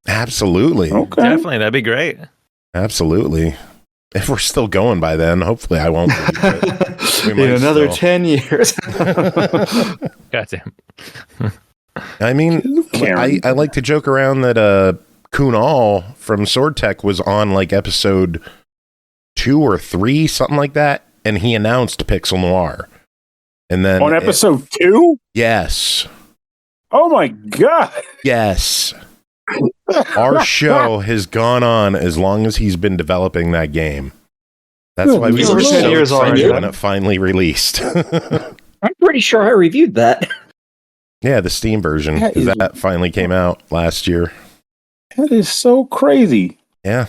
Absolutely. Okay. Definitely, that'd be great. Absolutely. If we're still going by then, hopefully I won't be. But we In might another still. 10 years. Goddamn. I mean, I like to joke around that Kunal from Sword Tech was on like episode 2 or 3, something like that, and he announced Pixel Noir. And then On episode 2? Yes. Oh my god. Yes. Our show has gone on as long as he's been developing that game. That's why we He's were over 10 so years excited already. when it finally released. I'm pretty sure I reviewed that. Yeah, the Steam version, That because is- that finally came out last year. That is so crazy. Yeah.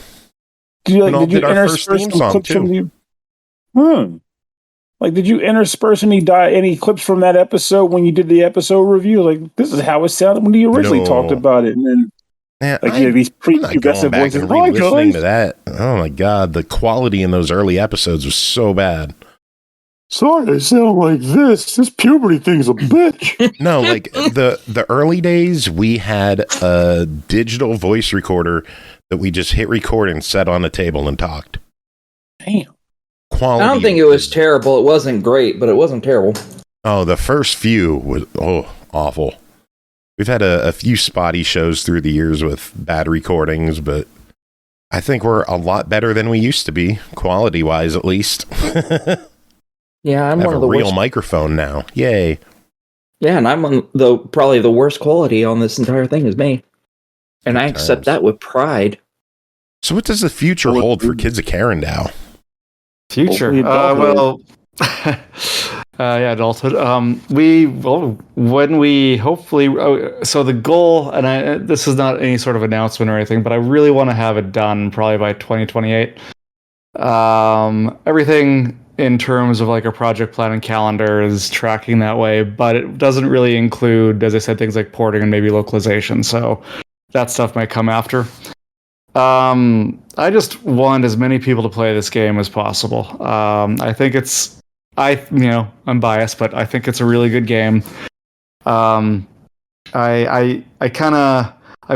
Did you, Kunal did you did our first intersperse theme some song, clips from too. the? Like, did you intersperse any clips from that episode when you did the episode review? Like, this is how it sounded when you originally No. talked about it, and then Yeah, like you had these I'm not going prepubescent back voices. and Hi, re-listening guys. to that. Oh my god, the quality in those early episodes was so bad. Sorry, I sound like this. This puberty thing's a bitch. No, like the early days, we had a digital voice recorder that we just hit record and set on the table and talked. Damn. Quality. I don't think it was terrible. It wasn't great, but it wasn't terrible. Oh, the first few was awful. We've had a few spotty shows through the years with bad recordings, but I think we're a lot better than we used to be, quality wise at least. Yeah, I'm I have one a of the real worst. microphone now. Yay. Yeah, and I'm on probably the worst quality on this entire thing is me. And I Good accept times. that with pride. So what does the future hold for Kids of Karendow? Future. Hopefully it don't. Well, adulthood. When we hopefully, so the goal, and this is not any sort of announcement or anything, but I really want to have it done probably by 2028. Everything in terms of like a project plan and calendar is tracking that way, but it doesn't really include, as I said, things like porting and maybe localization. So that stuff might come after. I just want as many people to play this game as possible. I think I'm biased, but I think it's a really good game. I've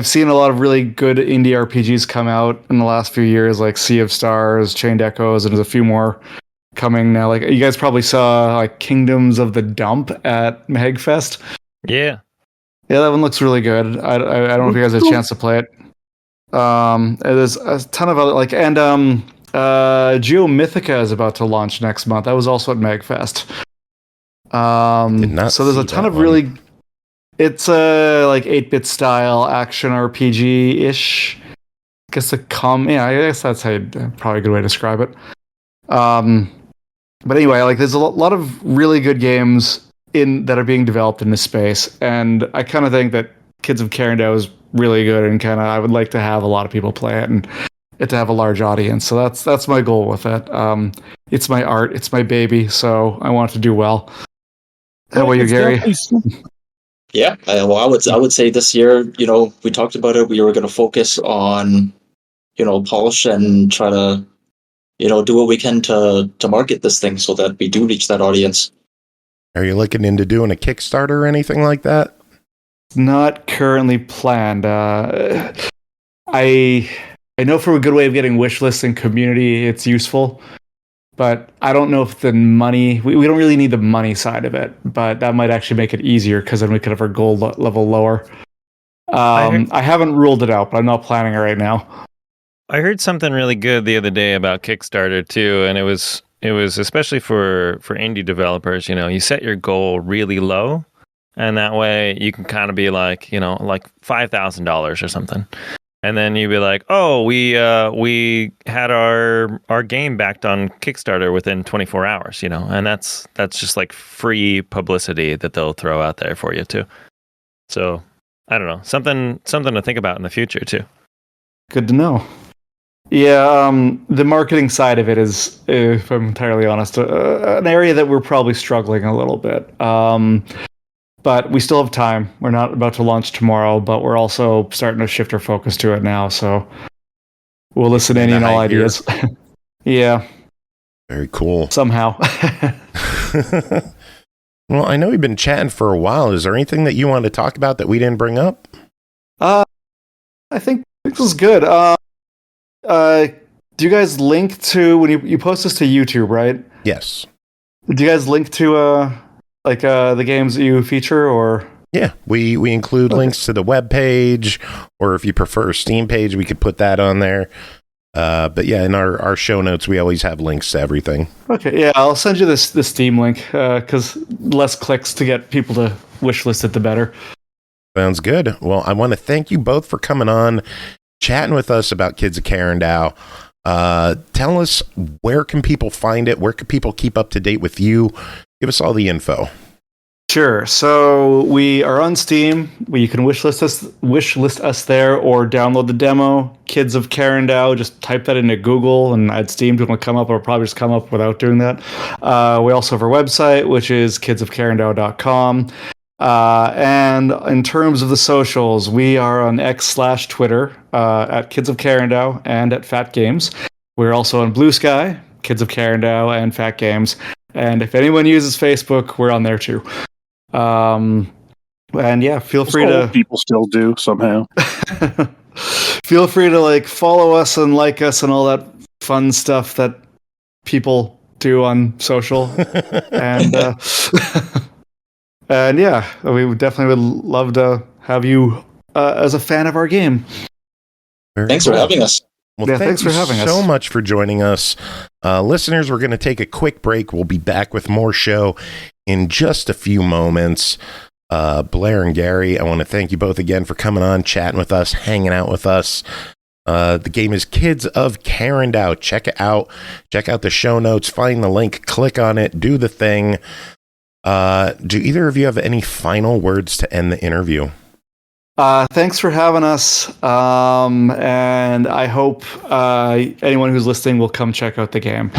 seen a lot of really good indie RPGs come out in the last few years, like Sea of Stars, Chained Echoes, and there's a few more coming now. Like you guys probably saw like Kingdoms of the Dump at MAGFest. Yeah, that one looks really good. I don't know if you guys had a chance to play it. There's a ton of other Geomythica is about to launch next month. That was also at MAGFest. So there's a ton of really. It's a like 8-bit style action RPG ish. I guess I guess that's probably a good way to describe it. But anyway, like there's a lot of really good games that are being developed in this space, and I kind of think that Kids of Karendow is really good, and I would like to have a lot of people play it and it to have a large audience. So that's my goal with it. It's my art, it's my baby, so I want it to do well. How about you, Gary? Yeah, I would say this year, we talked about it. We were going to focus on, polish and try to, do what we can to market this thing so that we do reach that audience. Are you looking into doing a Kickstarter or anything like that? Not currently planned. I know for a good way of getting wish lists and community, it's useful, but I don't know if the money, we don't really need the money side of it, but that might actually make it easier because then we could have our goal level lower. I haven't ruled it out, but I'm not planning it right now. I heard something really good the other day about Kickstarter too, and it was especially for indie developers. You set your goal really low, and that way you can kind of be like, like $5,000 or something. And then you'd be like, oh, we had our game backed on Kickstarter within 24 hours, and that's just like free publicity that they'll throw out there for you too. So I don't know, something to think about in the future too. Good to know. Yeah, the marketing side of it is, if I'm entirely honest, an area that we're probably struggling a little bit. But we still have time. We're not about to launch tomorrow, but we're also starting to shift our focus to it now. So we'll listen to any and all ideas. Yeah. Very cool. Somehow. Well, I know we've been chatting for a while. Is there anything that you want to talk about that we didn't bring up? I think this is good. Do you guys link to, when you post this to YouTube, right? Yes. Do you guys link to the games that you feature, or? Yeah, we include links to the web page, or if you prefer a Steam page, we could put that on there. But yeah, in our show notes, we always have links to everything. Okay, yeah, I'll send you this Steam link, because less clicks to get people to wishlist it, the better. Sounds good. Well, I want to thank you both for coming on, chatting with us about Kids of Karendow. Tell us, where can people find it? Where can people keep up to date with you? Give us all the info. Sure. So we are on Steam. You can wishlist us there, or download the demo. Kids of Karendow. Just type that into Google and add Steam to it. Will come up, or probably just come up without doing that. We also have our website, which is kidsofkarendow.com. And in terms of the socials, we are on X/Twitter at Kids of Karendow and at Phat Games. We're also on Blue Sky, Kids of Karendow and Phat Games. And if anyone uses Facebook, we're on there too. And yeah, feel free to. People still do somehow. Feel free to follow us and like us and all that fun stuff that people do on social. And and yeah, we definitely would love to have you as a fan of our game. Thanks for having us. Well, yeah, thanks for having us so much for joining us. Listeners, we're going to take a quick break. We'll be back with more show in just a few moments. Blair and Gary, I want to thank you both again for coming on, chatting with us, hanging out with us. The game is Kids of Karendow. Check it out. Check out the show notes. Find the link. Click on it. Do the thing. Do either of you have any final words to end the interview? Thanks for having us. And I hope anyone who's listening will come check out the game.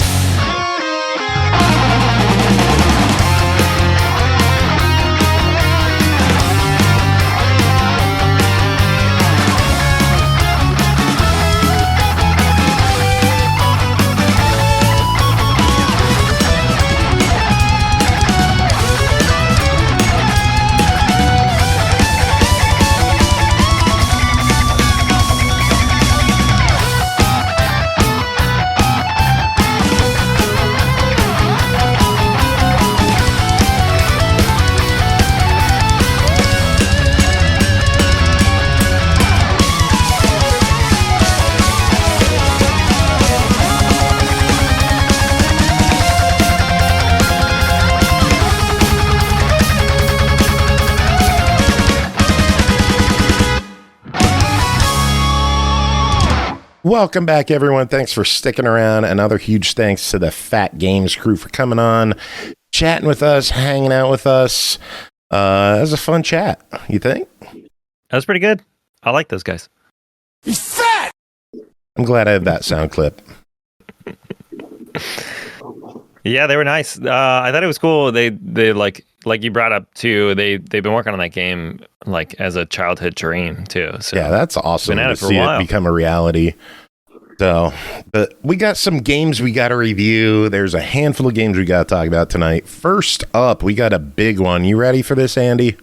Welcome back, everyone. Thanks for sticking around. Another huge thanks to the Phat Games crew for coming on, chatting with us, hanging out with us. It was a fun chat, you think? That was pretty good. I like those guys. He's fat! I'm glad I have that sound clip. Yeah, they were nice. I thought it was cool. They like you brought up too. They've been working on that game like as a childhood dream too. So yeah, that's awesome been at to it for see a while. it become a reality. So, but we got some games we got to review. There's a handful of games we got to talk about tonight. First up, we got a big one. You ready for this, Andy?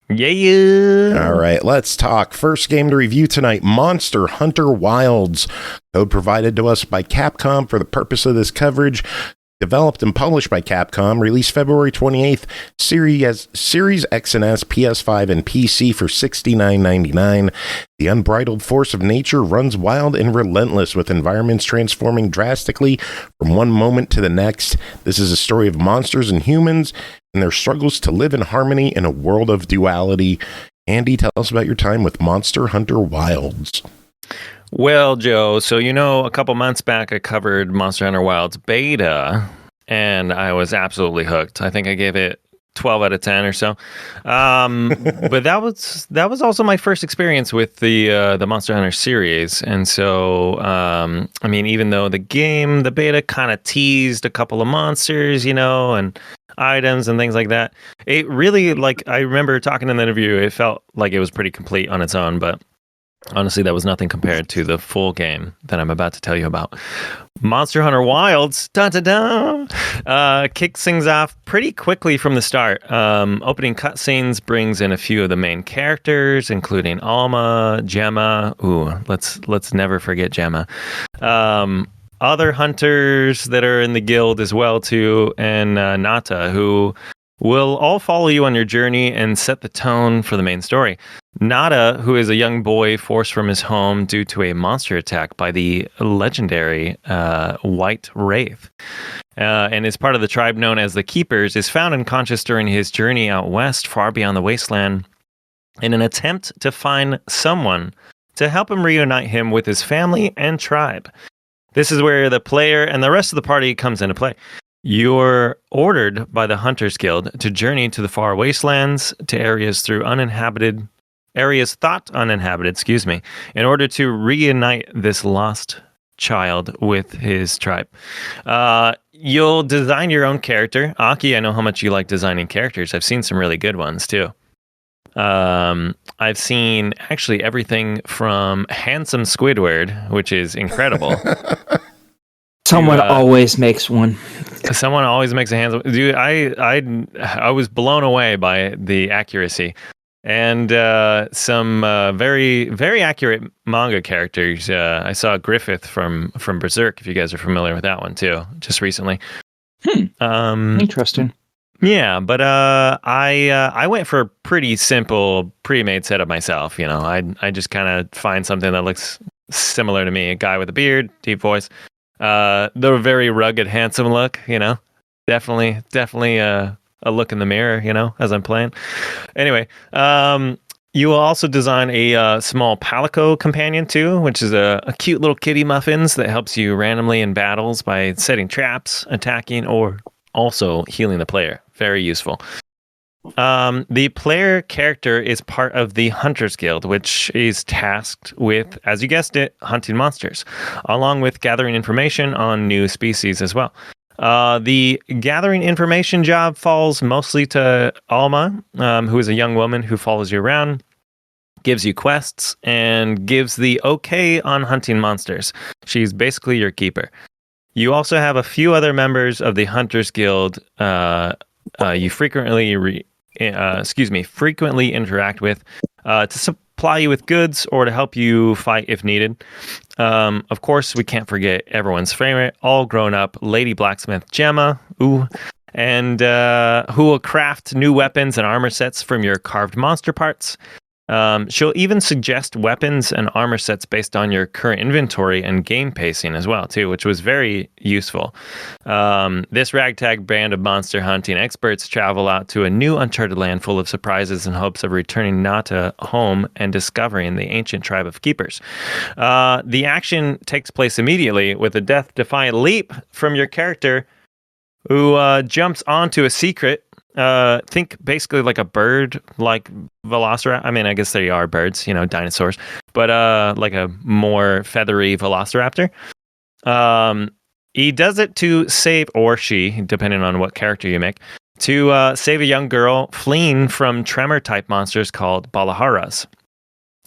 Yeah. All right, let's talk. First game to review tonight, Monster Hunter Wilds. Code provided to us by Capcom for the purpose of this coverage. Developed and published by Capcom, released February 28th, Series X and S, PS5, and PC for $69.99. The unbridled force of nature runs wild and relentless, with environments transforming drastically from one moment to the next. This is a story of monsters and humans and their struggles to live in harmony in a world of duality. Andy, tell us about your time with Monster Hunter Wilds. Well, Joe, so a couple months back I covered Monster Hunter Wilds beta, and I was absolutely hooked. I think I gave it 12 out of 10 or so. But that was also my first experience with the Monster Hunter series, and so I mean, even though the beta kind of teased a couple of monsters, and items and things like that, it really, I remember talking in the interview, it felt like it was pretty complete on its own, but honestly, that was nothing compared to the full game that I'm about to tell you about. Monster Hunter Wilds, kicks things off pretty quickly from the start. Opening cutscenes brings in a few of the main characters, including Alma, Gemma. Ooh, let's never forget Gemma. Other hunters that are in the guild as well too, and Nata, who will all follow you on your journey and set the tone for the main story. Nata, who is a young boy forced from his home due to a monster attack by the legendary White Wraith, and is part of the tribe known as the Keepers, is found unconscious during his journey out west, far beyond the wasteland, in an attempt to find someone to help him reunite him with his family and tribe. This is where the player and the rest of the party comes into play. You're ordered by the Hunters Guild to journey to the far wastelands, to areas thought uninhabited, in order to reunite this lost child with his tribe. You'll design your own character. Aki, I know how much you like designing characters. I've seen some really good ones too. I've seen actually everything from handsome Squidward, which is incredible. Someone always makes one. Someone always makes a handsome dude. I was blown away by the accuracy and some very, very accurate manga characters. I saw Griffith from Berserk, if you guys are familiar with that one too, just recently. Interesting. Yeah, but I went for a pretty simple pre-made setup myself. I just kind of find something that looks similar to me. A guy with a beard, deep voice. The very rugged, handsome look, definitely a look in the mirror, as I'm playing. Anyway, you will also design a small Palico companion too, which is a cute little kitty muffins that helps you randomly in battles by setting traps, attacking, or also healing the player. Very useful. The player character is part of the Hunters Guild, which is tasked with, as you guessed it, hunting monsters, along with gathering information on new species as well. The gathering information job falls mostly to Alma, who is a young woman who follows you around, gives you quests, and gives the okay on hunting monsters. She's basically your keeper. You also have a few other members of the Hunters Guild you frequently interact with to supply you with goods or to help you fight if needed. Of course, we can't forget everyone's favorite, all grown up Lady Blacksmith Gemma, and who will craft new weapons and armor sets from your carved monster parts. She'll even suggest weapons and armor sets based on your current inventory and game pacing as well, too, which was very useful. This ragtag band of monster hunting experts travel out to a new uncharted land full of surprises in hopes of returning Nata home and discovering the ancient tribe of keepers. The action takes place immediately with a death-defying leap from your character who jumps onto a secret. Think basically like a bird, like Velociraptor. I mean, I guess they are birds, dinosaurs, but like a more feathery Velociraptor. He does it to save, or she, depending on what character you make, to save a young girl fleeing from tremor-type monsters called Balaharas.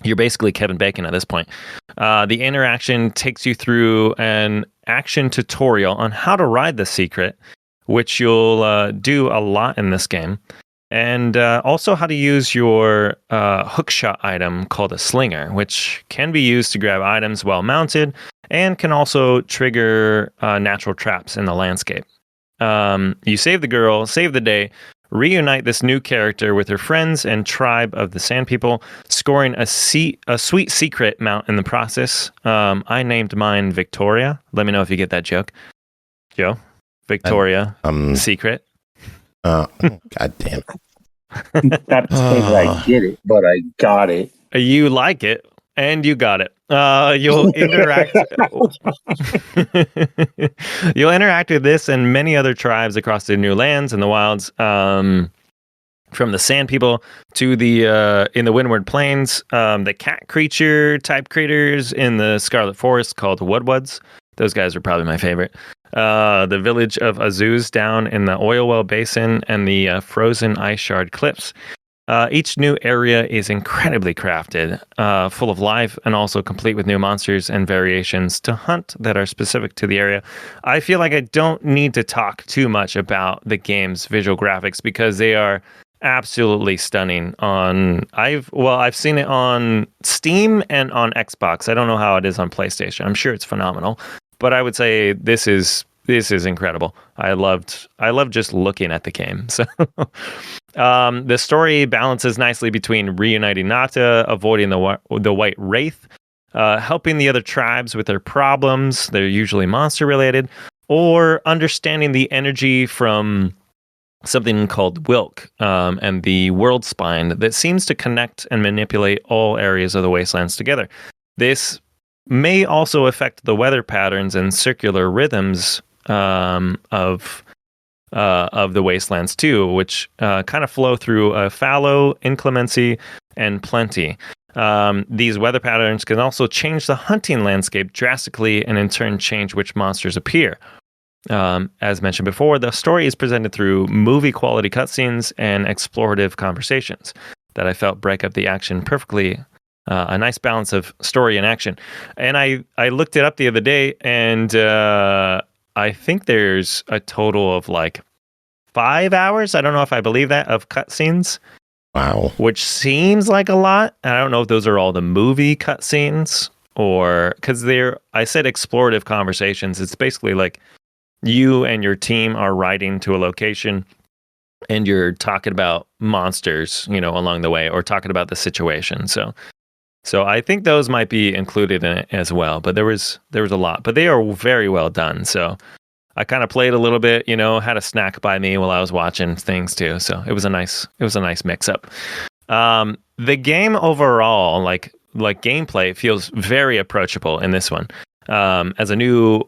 You're basically Kevin Bacon at this point. The interaction takes you through an action tutorial on how to ride the secret, which you'll do a lot in this game, and also how to use your hookshot item called a slinger, which can be used to grab items while mounted and can also trigger natural traps in the landscape. You save the girl, save the day, reunite this new character with her friends and tribe of the Sand People, scoring a sweet secret mount in the process. I named mine Victoria. Let me know if you get that joke. Joe? Victoria secret. God damn it. Not to say that I get it, but I got it. You like it, and you got it. You'll interact. You'll interact with this and many other tribes across the new lands and the wilds. From the Sand People to the in the Windward Plains, the cat creature type critters in the Scarlet Forest called Woodwoods. Those guys are probably my favorite. The village of Azuz down in the Oil Well Basin and the frozen ice shard cliffs. Each new area is incredibly crafted, full of life, and also complete with new monsters and variations to hunt that are specific to the area. I feel like I don't need to talk too much about the game's visual graphics because they are absolutely stunning. I've seen it on Steam and on Xbox. I don't know how it is on PlayStation. I'm sure it's phenomenal. But I would say this is incredible. I loved just looking at the game. So the story balances nicely between reuniting Nata, avoiding the White Wraith, helping the other tribes with their problems. They're usually monster related, or understanding the energy from something called Wilk and the World Spine that seems to connect and manipulate all areas of the wastelands together. This may also affect the weather patterns and circular rhythms of the wastelands too, which kind of flow through fallow, inclemency, and plenty. These weather patterns can also change the hunting landscape drastically and in turn change which monsters appear. As mentioned before, the story is presented through movie quality cutscenes and explorative conversations that I felt break up the action perfectly. A nice balance of story and action. And I looked it up the other day, and I think there's a total of like 5 hours. I don't know if I believe that, of cutscenes. Wow. Which seems like a lot. I don't know if those are all the movie cutscenes or because I said explorative conversations. It's basically like you and your team are riding to a location and you're talking about monsters, along the way, or talking about the situation. So I think those might be included in it as well, but there was a lot, but they are very well done. So I kind of played a little bit, had a snack by me while I was watching things too. So it was a nice mix up. The game overall, like gameplay, feels very approachable in this one. As a new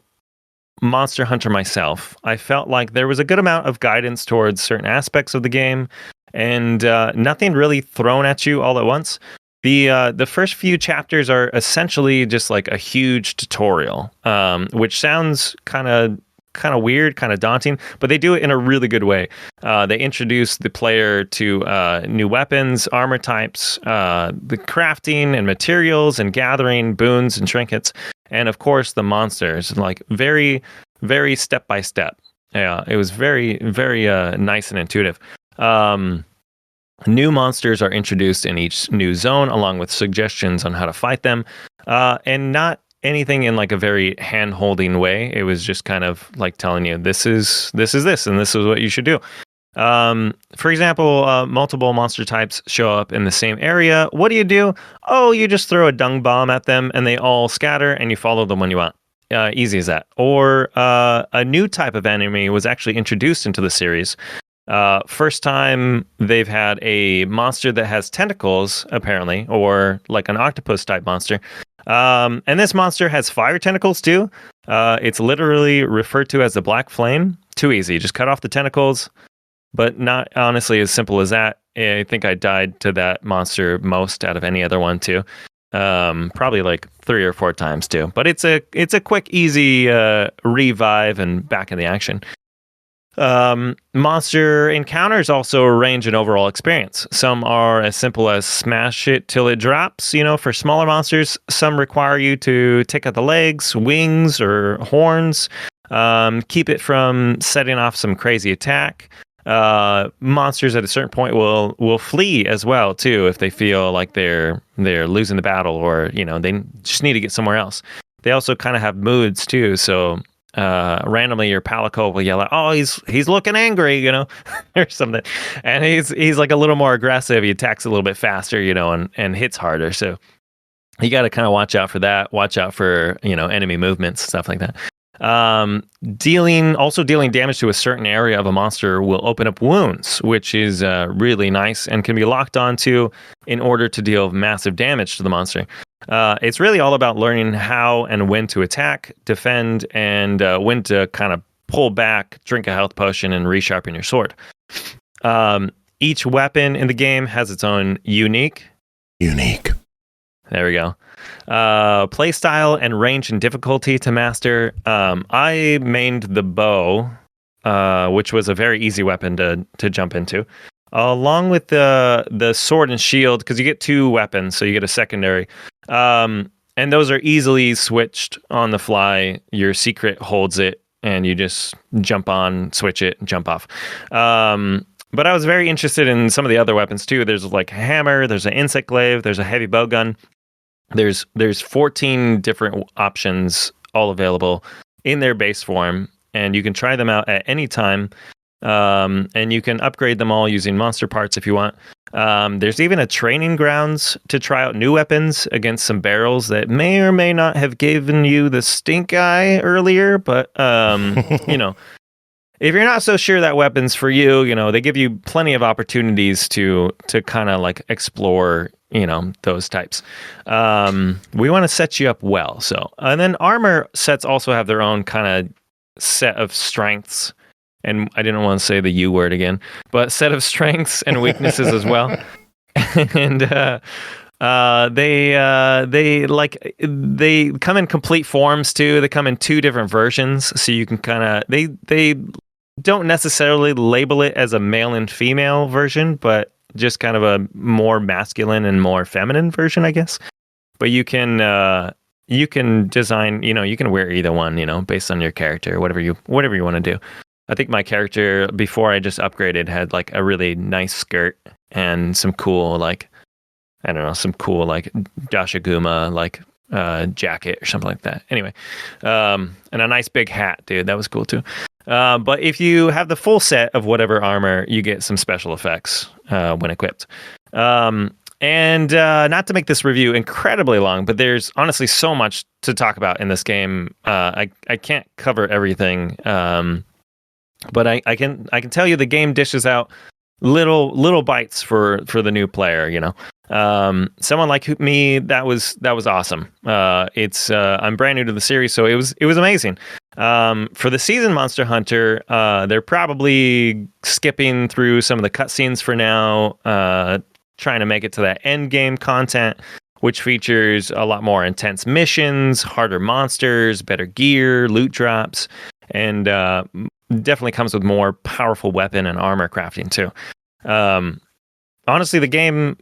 monster hunter myself, I felt like there was a good amount of guidance towards certain aspects of the game, and nothing really thrown at you all at once. The first few chapters are essentially just like a huge tutorial, which sounds kind of weird, kind of daunting, but they do it in a really good way. They introduce the player to new weapons, armor types, the crafting and materials and gathering boons and trinkets, and of course the monsters, like very, very step by step. Yeah, it was very, very nice and intuitive. New monsters are introduced in each new zone, along with suggestions on how to fight them, and not anything in like a very hand-holding way. It was just kind of like telling you, this is this, and this is what you should do. For example, multiple monster types show up in the same area. What do? Oh, you just throw a dung bomb at them, and they all scatter, and you follow them when you want. Easy as that. Or a new type of enemy was actually introduced into the series. First time they've had a monster that has tentacles, apparently, or like an octopus type monster. And this monster has fire tentacles too. It's literally referred to as the Black Flame. Too easy. Just cut off the tentacles, but not honestly as simple as that. I think I died to that monster most out of any other one too. Probably like 3 or 4 times too. But it's a quick, easy revive and back in the action. Monster encounters also range in overall experience. Some are as simple as smash it till it drops, for smaller monsters. Some require you to take out the legs, wings, or horns. Keep it from setting off some crazy attack. Monsters at a certain point will flee as well too if they feel like they're losing the battle, or they just need to get somewhere else. They also kind of have moods too, so randomly your palico will yell out, oh, he's looking angry, or something, and he's like a little more aggressive. He attacks a little bit faster, and hits harder. So you got to kind of watch out for that. Watch out for enemy movements, stuff like that. Dealing damage to a certain area of a monster will open up wounds, which is really nice and can be locked onto in order to deal massive damage to the monster. It's really all about learning how and when to attack, defend, and when to kind of pull back, drink a health potion, and resharpen your sword. Each weapon in the game has its own unique. There we go. Play style and range and difficulty to master. I mained the bow, which was a very easy weapon to jump into, along with the sword and shield, because you get 2 weapons, so you get a secondary. And those are easily switched on the fly. Your secret holds it, and you just jump on, switch it, and jump off. But I was very interested in some of the other weapons too. There's like a hammer, there's an insect glaive, there's a heavy bow gun. There's 14 different options, all available in their base form, and you can try them out at any time. And you can upgrade them all using monster parts if you want. There's even a training grounds to try out new weapons against some barrels that may or may not have given you the stink eye earlier, but if you're not so sure that weapon's for you, they give you plenty of opportunities to kind of like explore those types. We want to set you up well. So, and then armor sets also have their own kind of set of strengths. And I didn't want to say the U word again, but set of strengths and weaknesses as well. And they come in complete forms too. They come in 2 different versions, so you can kind of they don't necessarily label it as a male and female version, but just kind of a more masculine and more feminine version, I guess. But you can design, you can wear either one, based on your character, whatever you want to do. I think my character, before I just upgraded, had like a really nice skirt and some cool Dashaguma jacket or something like that. Anyway, and a nice big hat, dude. That was cool too. But if you have the full set of whatever armor, you get some special effects when equipped. And not to make this review incredibly long, but there's honestly so much to talk about in this game. I can't cover everything. But I can tell you the game dishes out little bites for the new player, you know. Someone like me, that was awesome. I'm brand new to the series, so it was amazing. For the seasoned Monster Hunter, they're probably skipping through some of the cutscenes for now, trying to make it to that end game content, which features a lot more intense missions, harder monsters, better gear, loot drops, and definitely comes with more powerful weapon and armor crafting too. Honestly, the game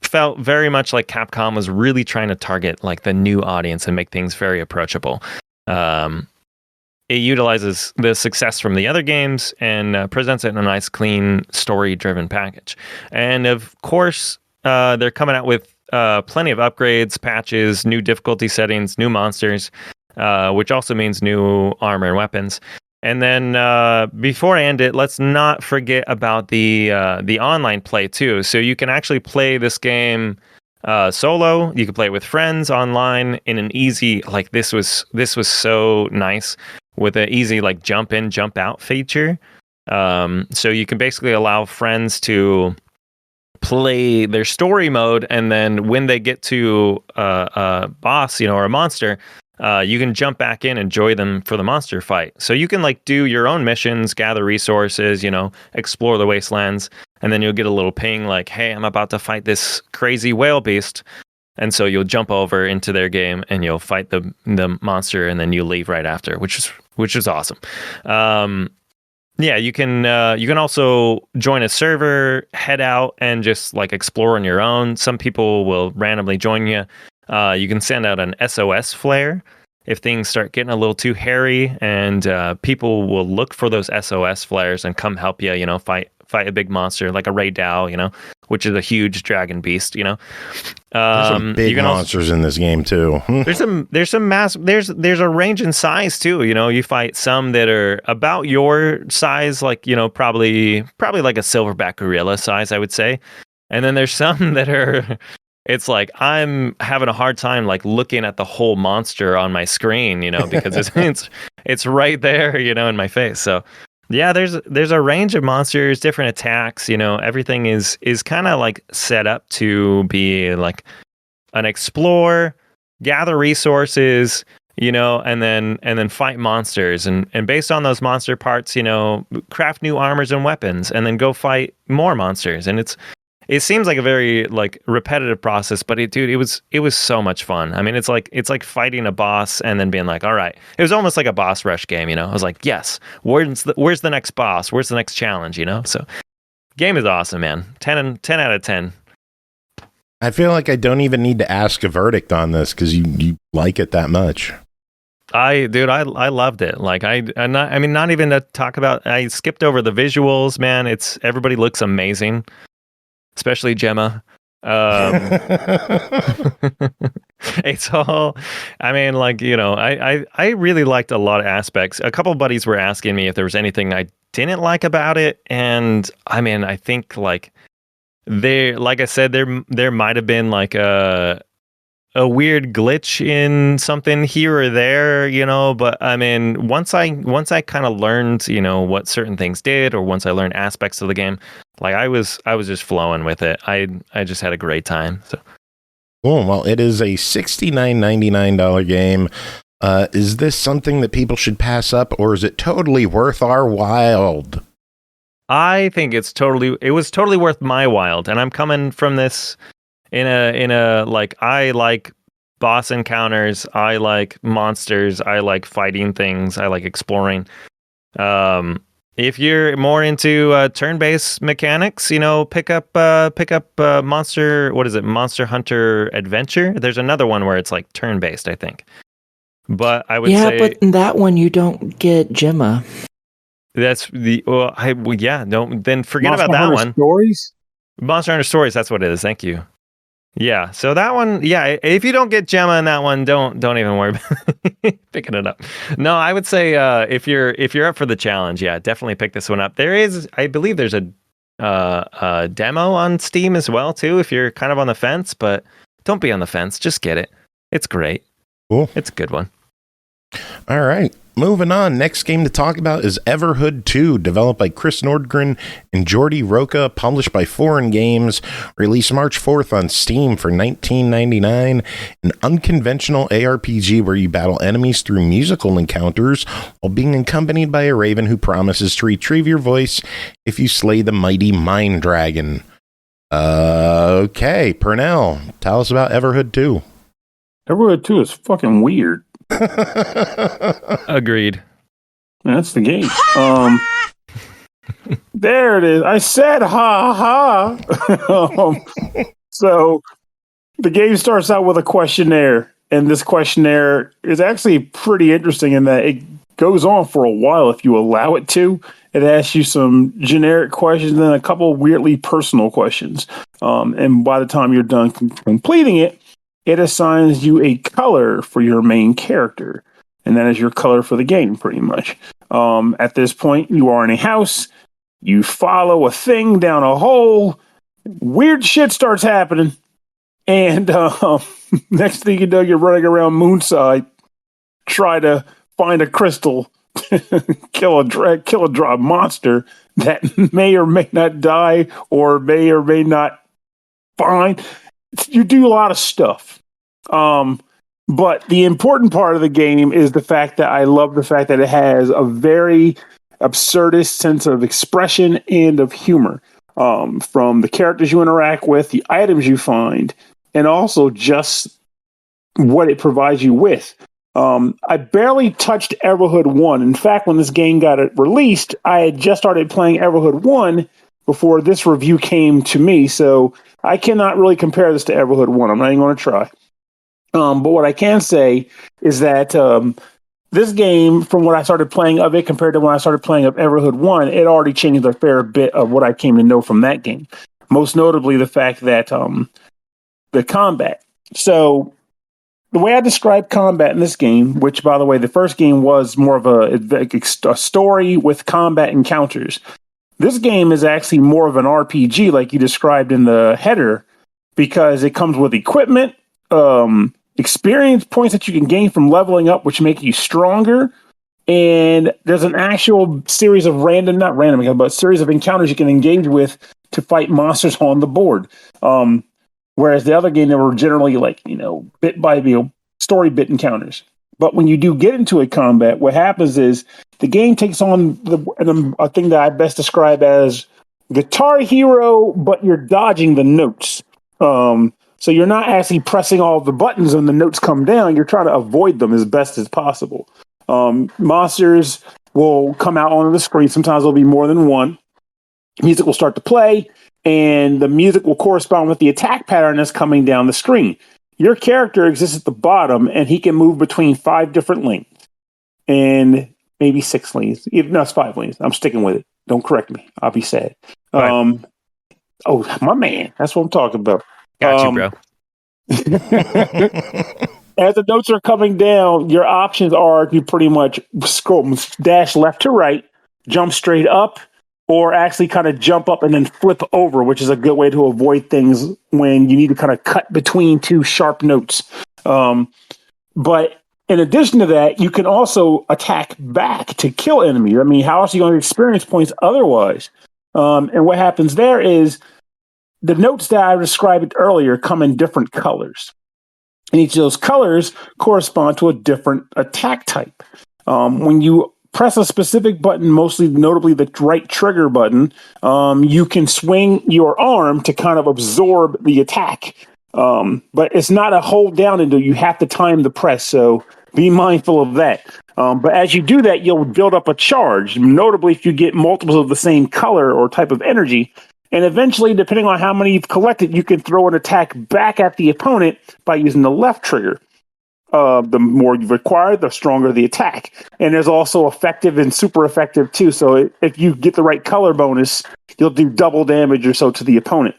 felt very much like Capcom was really trying to target like the new audience and make things very approachable. It utilizes the success from the other games and presents it in a nice, clean, story-driven package. And of course, they're coming out with plenty of upgrades, patches, new difficulty settings, new monsters, which also means new armor and weapons. And then before I end it, let's not forget about the online play too. So you can actually play this game solo. You can play it with friends online in an easy, like this was so nice with an easy like jump in, jump out feature. So you can basically allow friends to play their story mode, and then when they get to a boss, or a monster, you can jump back in and join them for the monster fight. So you can like do your own missions, gather resources, explore the wastelands, and then you'll get a little ping like, hey, I'm about to fight this crazy whale beast. And so you'll jump over into their game and you'll fight the monster, and then you leave right after, which is awesome. Yeah, you can also join a server, head out, and just like explore on your own. Some people will randomly join you. You can send out an SOS flare if things start getting a little too hairy, and people will look for those SOS flares and come help you. Fight a big monster like a Ray Dow, which is a huge dragon beast. There's some big monsters in this game too. there's a range in size too. You fight some that are about your size, like probably like a silverback gorilla size, I would say, and then there's some that are. It's like I'm having a hard time like looking at the whole monster on my screen, because it's right there, in my face. So yeah, there's a range of monsters, different attacks. Everything is kind of like set up to be like an explore, gather resources, and then fight monsters, and based on those monster parts, craft new armors and weapons, and then go fight more monsters. And it seems like a very like repetitive process, but it was so much fun. I mean, it's like fighting a boss and then being like, all right, it was almost like a boss rush game. I was like, yes, where's the next boss? Where's the next challenge? So game is awesome, man. 10 out of 10. I feel like I don't even need to ask a verdict on this because you like it that much. I loved it. Like not even to talk about. I skipped over the visuals, man. Everybody looks amazing. Especially Gemma. It's all, I mean, like, I really liked a lot of aspects. A couple of buddies were asking me if there was anything I didn't like about it. And I mean, I think like like I said, there might have been like a weird glitch in something here or there, but I mean, once I kind of learned, what certain things did, or once I learned aspects of the game, like I was just flowing with it. I just had a great time. So cool. Well, it is a $69.99 game. Is this something that people should pass up, or is it totally worth our while? I think it was totally worth my while, and I'm coming from this in a like, I like boss encounters, I like monsters, I like fighting things, I like exploring. If you're more into turn-based mechanics, pick up Monster. What is it? Monster Hunter Adventure. There's another one where it's like turn-based, I think. But I would say, yeah, but in that one you don't get Gemma. That's the don't then forget Monster about that Hunter one. Stories? Monster Hunter Stories. That's what it is. Thank you. Yeah, so that one, yeah, if you don't get Gemma in that one, don't even worry about picking it up. No, I would say if you're up for the challenge, yeah, definitely pick this one up. I believe there's a demo on Steam as well too, if you're kind of on the fence, but don't be on the fence, just get it. It's great. Cool. It's a good one. All right. moving on. Next game to talk about is Everhood 2, developed by Chris Nordgren and Jordi Roca, published by Foreign Games, released March 4th on Steam for $19.99. An unconventional ARPG where you battle enemies through musical encounters while being accompanied by a raven who promises to retrieve your voice if you slay the mighty Mind Dragon. Okay, Pernell, tell us about Everhood 2. Everhood 2 is fucking weird. Agreed. That's the game. There it is. I said ha ha. So the game starts out with a questionnaire, and this questionnaire is actually pretty interesting in that it goes on for a while if you allow it to. It asks you some generic questions and then a couple weirdly personal questions. And by the time you're done completing it, it assigns you a color for your main character. And that is your color for the game, pretty much. At this point, you are in a house. You follow a thing down a hole. Weird shit starts happening. And next thing you know, you're running around Moonside, try to find a crystal, kill a drop monster that may or may not die or may not find. You do a lot of stuff. But the important part of the game is the fact that I love the fact that it has a very absurdist sense of expression and of humor. From the characters you interact with, the items you find, and also just what it provides you with. I barely touched Everhood 1. In fact, when this game got released, I had just started playing Everhood 1 before this review came to me, so I cannot really compare this to Everhood 1. I'm not even going to try. But what I can say is that this game, from what I started playing of it compared to when I started playing of Everhood 1, it already changed a fair bit of what I came to know from that game. Most notably the fact that the combat. So the way I describe combat in this game, which, by the way, the first game was more of a story with combat encounters. This game is actually more of an RPG, like you described in the header, because it comes with equipment, experience points that you can gain from leveling up, which make you stronger. And there's an actual series of series of encounters you can engage with to fight monsters on the board. Whereas the other game, they were generally bit by story bit encounters. But when you do get into a combat, what happens is the game takes on a thing that I best describe as Guitar Hero, but you're dodging the notes. So you're not actually pressing all the buttons when the notes come down. You're trying to avoid them as best as possible. Monsters will come out onto the screen. Sometimes there'll be more than one. Music will start to play, and the music will correspond with the attack pattern that's coming down the screen. Your character exists at the bottom, and he can move between 5 different lanes. And maybe 6 lanes. No, it's 5 lanes. I'm sticking with it. Don't correct me. I'll be sad. Right. Oh, my man. That's what I'm talking about. Got you, bro. As the notes are coming down, your options are to pretty much dash left to right, jump straight up, or actually kind of jump up and then flip over, which is a good way to avoid things when you need to kind of cut between 2 sharp notes. But in addition to that, you can also attack back to kill enemies. I mean, how else are you going to experience points otherwise? And what happens there is the notes that I described earlier come in different colors. And each of those colors correspond to a different attack type. When you press a specific button, mostly notably the right trigger button, you can swing your arm to kind of absorb the attack. But it's not a hold down until you have to time the press, so be mindful of that. But as you do that, you'll build up a charge, notably if you get multiples of the same color or type of energy. And eventually, depending on how many you've collected, you can throw an attack back at the opponent by using the left trigger. The more you require, the stronger the attack. And there's also effective and super effective too. So if you get the right color bonus, you'll do double damage or so to the opponent.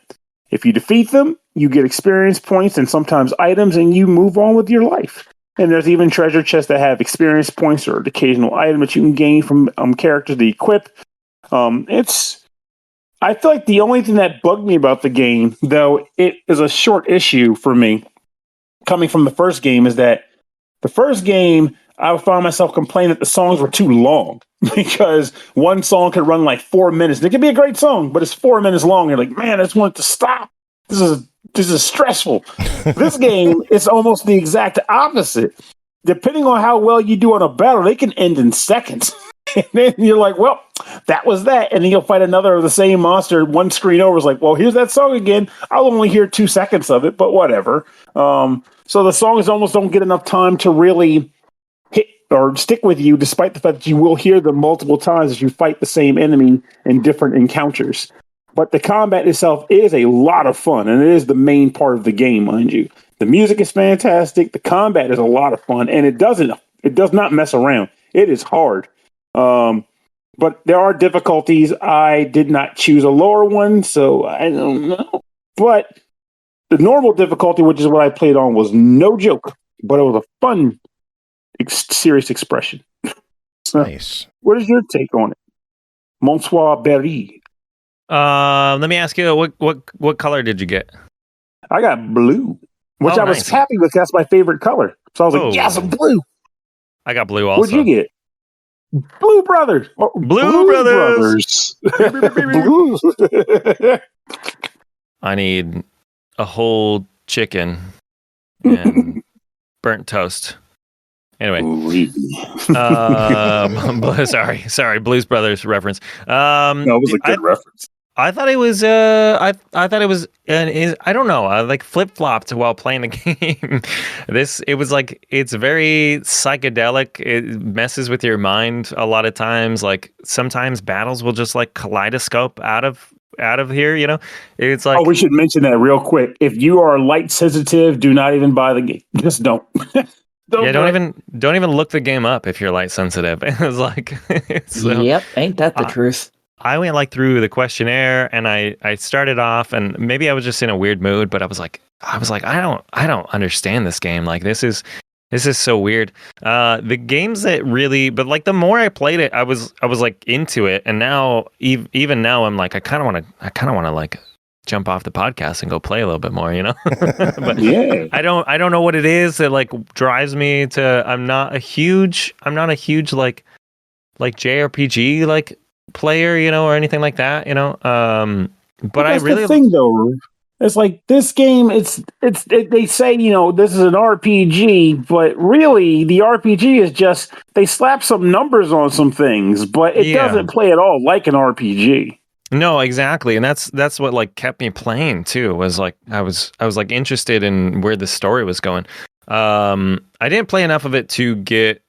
If you defeat them, you get experience points and sometimes items, and you move on with your life. And there's even treasure chests that have experience points or an occasional item that you can gain from characters to equip. I feel like the only thing that bugged me about the game, though it is a short issue for me, coming from the first game, is that the first game, I found myself complaining that the songs were too long because one song could run like 4 minutes. It could be a great song, but it's 4 minutes long. You're like, man, I just want it to stop. This is stressful. This game is almost the exact opposite. Depending on how well you do on a battle, they can end in seconds. And then you're like, well, that was that. And then you'll fight another of the same monster. One screen over is like, well, here's that song again. I'll only hear 2 seconds of it, but whatever. So the songs almost don't get enough time to really hit or stick with you, despite the fact that you will hear them multiple times as you fight the same enemy in different encounters. But the combat itself is a lot of fun, and it is the main part of the game, mind you. The music is fantastic. The combat is a lot of fun, and it does not mess around. It is hard. But there are difficulties. I did not choose a lower one, so I don't know. But the normal difficulty, which is what I played on, was no joke, but it was a fun, serious expression. So, Nice. what is your take on it, Monsieur Berry? Let me ask you, what color did you get? I got blue, which I was nice. happy with. That's my favorite color. So I was like, yes, blue. I got blue also. What'd you get? Blue Brothers. Oh, Blue Brothers. Blue. I need a whole chicken and burnt toast. Anyway, sorry, Blues Brothers reference. No, it was a good reference. I thought it was. I thought it was. I don't know. I like flip flopped while playing the game. It was like it's very psychedelic. It messes with your mind a lot of times. Like sometimes battles will just like kaleidoscope out of here. You know, it's like. Oh, we should mention that real quick. If you are light sensitive, do not even buy the game. Just don't. Don't even look the game up if you're light sensitive. It was like. Yep, ain't that the truth? I went like through the questionnaire and I started off and maybe I was just in a weird mood, but I was like, I don't understand this game. Like this is so weird. The games that really, but like the more I played it, I was like into it. And now even now I'm like, I kind of want to like jump off the podcast and go play a little bit more, you know? But yeah. I don't know what it is that like drives me to, I'm not a huge like JRPG like player, you know, or anything like that, you know. But I really the thing though. It's like this game. They say, you know, this is an RPG, but really the RPG is just they slap some numbers on some things, but it doesn't play at all like an RPG. No, exactly, and that's what like kept me playing too. Was like I was like interested in where the story was going. I didn't play enough of it to get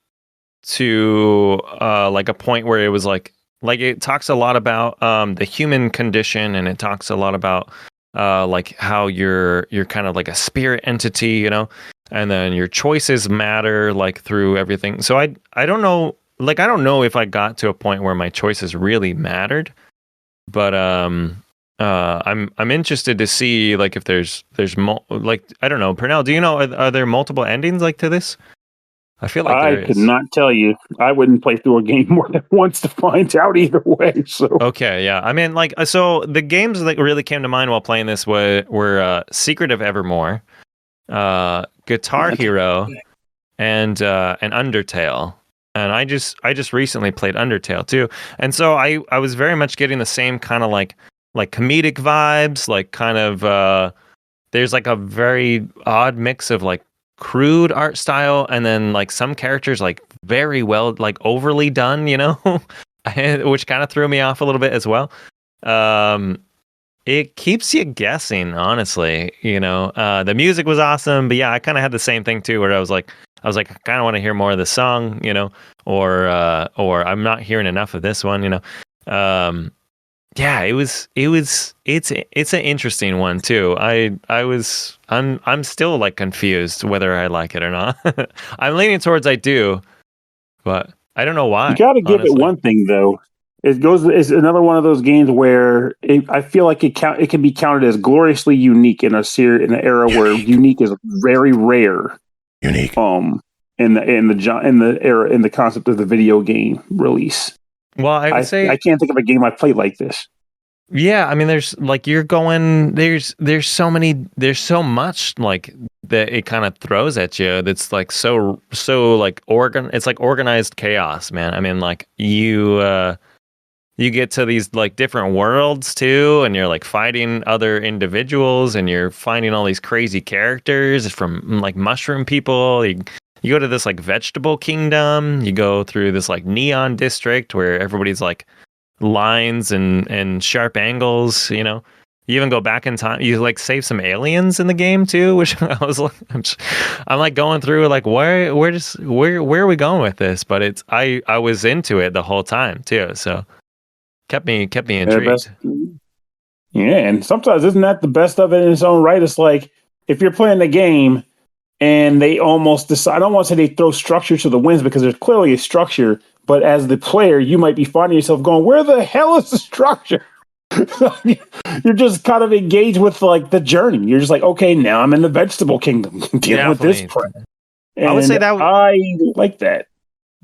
to like a point where it was like it talks a lot about the human condition, and it talks a lot about like how you're kind of like a spirit entity, you know, and then your choices matter like through everything. So I don't know, like I don't know if I got to a point where my choices really mattered, but I'm interested to see like if there's like I don't know, Pernell, do you know are there multiple endings like to this? I feel like I could not tell you. I wouldn't play through a game more than once to find out either way. So okay, yeah. I mean, like, so the games that really came to mind while playing this were Secret of Evermore, Guitar Hero, and Undertale. And I just recently played Undertale too, and so I was very much getting the same kind of like comedic vibes, like kind of there's like a very odd mix of like crude art style and then like some characters like very well like overly done, you know, which kind of threw me off a little bit as well. It keeps you guessing, honestly, you know. The music was awesome, but yeah, I kind of had the same thing too, where I was like I kind of want to hear more of the song, you know, or I'm not hearing enough of this one, you know. Yeah, it's an interesting one too. I'm still like confused whether I like it or not. I'm leaning towards I do, but I don't know why. You got to give it one thing though. It's another one of those games where I feel like it can be counted as gloriously unique in an era where unique is very rare. Unique. In the concept of the video game release. Well, I would say I can't think of a game I played like this. Yeah, I mean, there's like there's so much like that it kind of throws at you. That's like so like it's like organized chaos, man. I mean, like you get to these like different worlds too, and you're like fighting other individuals, and you're finding all these crazy characters from like mushroom people. You go to this like vegetable kingdom. You go through this like neon district where everybody's like lines and sharp angles. You know, you even go back in time. You like save some aliens in the game too, which I was like, I'm like going through like where are we going with this? But it's I was into it the whole time too, so kept me intrigued. Yeah, and sometimes isn't that the best of it in its own right? It's like if you're playing the game and they almost decide, I don't want to say they throw structure to the winds because there's clearly a structure, but as the player, you might be finding yourself going, where the hell is the structure? You're just kind of engaged with like the journey. You're just like, okay, now I'm in the vegetable kingdom dealing with this crap. I would say that I like that.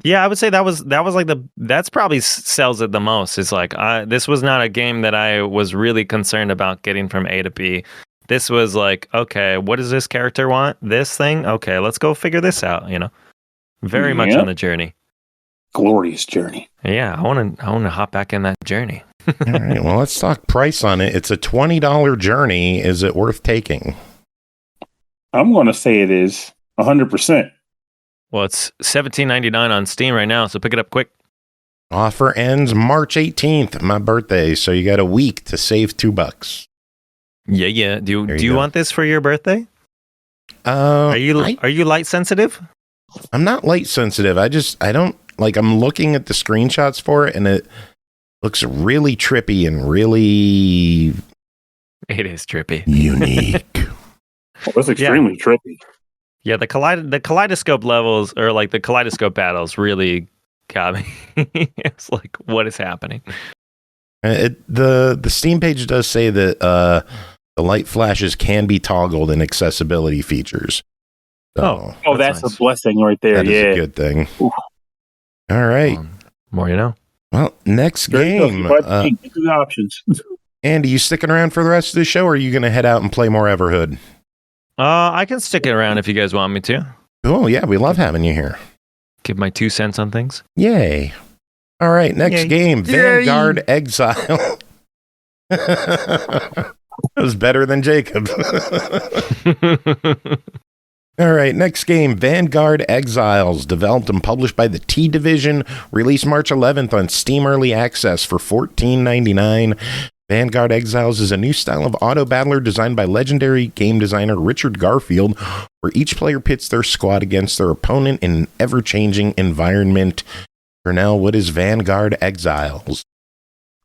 Yeah, I would say that was like that's probably sells it the most. It's like this was not a game that I was really concerned about getting from A to B. This was like, okay, what does this character want? This thing? Okay, let's go figure this out, you know. Very much on the journey. Glorious journey. Yeah, I want to hop back in that journey. All right, well, let's talk price on it. It's a $20 journey. Is it worth taking? I'm going to say it is 100%. Well, it's $17.99 on Steam right now, so pick it up quick. Offer ends March 18th, my birthday, so you got a week to save $2. Yeah. Do you want this for your birthday? Are you light sensitive? I'm not light sensitive. I don't like. I'm looking at the screenshots for it, and it looks really trippy and really. It is trippy. Unique. Well, that's extremely trippy. Yeah, the kaleidoscope levels or like the kaleidoscope battles really got me. It's like, what is happening? The Steam page does say that the light flashes can be toggled in accessibility features. So that's nice. a blessing right there. That is a good thing. Ooh. All right. More you know. Well, next game. Options. Andy, you sticking around for the rest of the show, or are you going to head out and play more Everhood? I can stick it around if you guys want me to. Cool. Yeah, we love having you here. Give my 2 cents on things. Yay. All right, next game, Vanguard Exile. That was better than Jacob. All right, next game, Vanguard Exiles, developed and published by the T Division, released March 11th on Steam Early Access for $14.99. Vanguard Exiles is a new style of auto battler designed by legendary game designer Richard Garfield, where each player pits their squad against their opponent in an ever-changing environment. Pernell, what is Vanguard Exiles?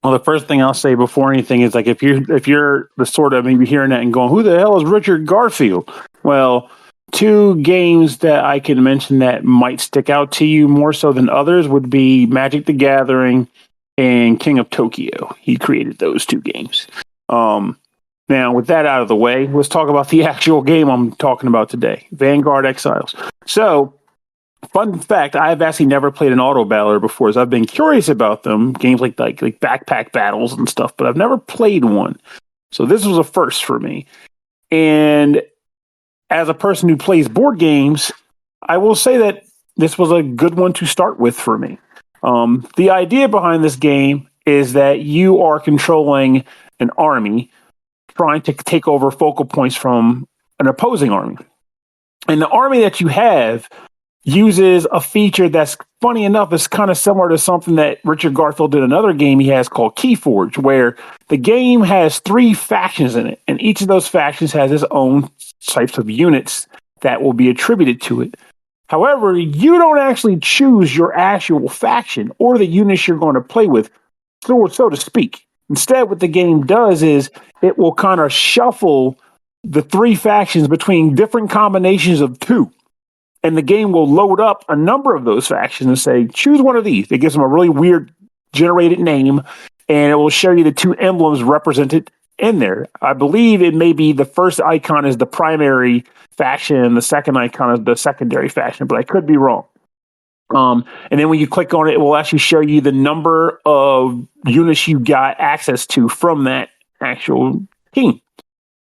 Well, the first thing I'll say before anything is like if you're the sort of maybe hearing that and going, who the hell is Richard Garfield? Well, 2 games that I can mention that might stick out to you more so than others would be Magic the Gathering and King of Tokyo. He created those 2 games. Now, with that out of the way, let's talk about the actual game I'm talking about today, Vanguard Exiles. So, fun fact, I've actually never played an auto battler before, as I've been curious about them, games like backpack battles and stuff, but I've never played one. So this was a first for me. And as a person who plays board games, I will say that this was a good one to start with for me. The idea behind this game is that you are controlling an army trying to take over focal points from an opposing army. And the army that you have uses a feature that's, funny enough, is kind of similar to something that Richard Garfield did in another game he has called Keyforge, where the game has 3 factions in it, and each of those factions has its own types of units that will be attributed to it. However, you don't actually choose your actual faction or the units you're going to play with, so to speak. Instead, what the game does is it will kind of shuffle the 3 factions between different combinations of 2. And the game will load up a number of those factions and say, choose one of these. It gives them a really weird generated name, and it will show you the 2 emblems represented in there. I believe it may be the first icon is the primary faction, and the second icon is the secondary faction, but I could be wrong. And then when you click on it, it will actually show you the number of units you got access to from that actual team.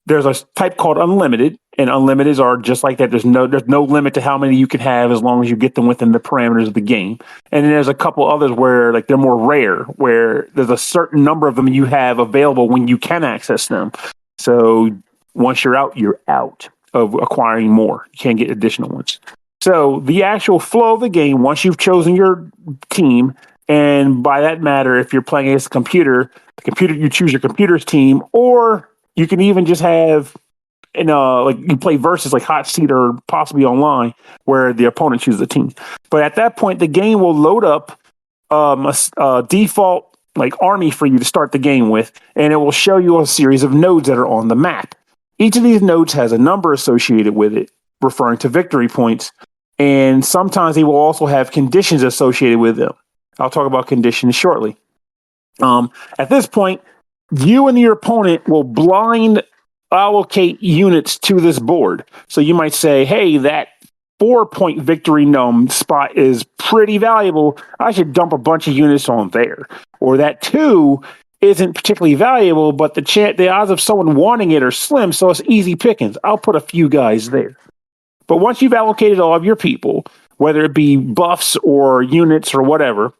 There's a type called unlimited, and unlimiteds are just like that. There's no limit to how many you can have as long as you get them within the parameters of the game. And then there's a couple others where like they're more rare, where there's a certain number of them you have available when you can access them. So once you're out of acquiring more. You can't get additional ones. So the actual flow of the game, once you've chosen your team, and by that matter, if you're playing against the computer, you choose your computer's team, or you can even just have, like you play versus like hot seat or possibly online, where the opponent chooses a team. But at that point, the game will load up a default like army for you to start the game with, and it will show you a series of nodes that are on the map. Each of these nodes has a number associated with it, referring to victory points, and sometimes they will also have conditions associated with them. I'll talk about conditions shortly. At this point, you and your opponent will blind allocate units to this board. So you might say, hey, that 4-point victory gnome spot is pretty valuable. I should dump a bunch of units on there. Or that 2 isn't particularly valuable, but the odds of someone wanting it are slim, so it's easy pickings. I'll put a few guys there. But once you've allocated all of your people, whether it be buffs or units or whatever,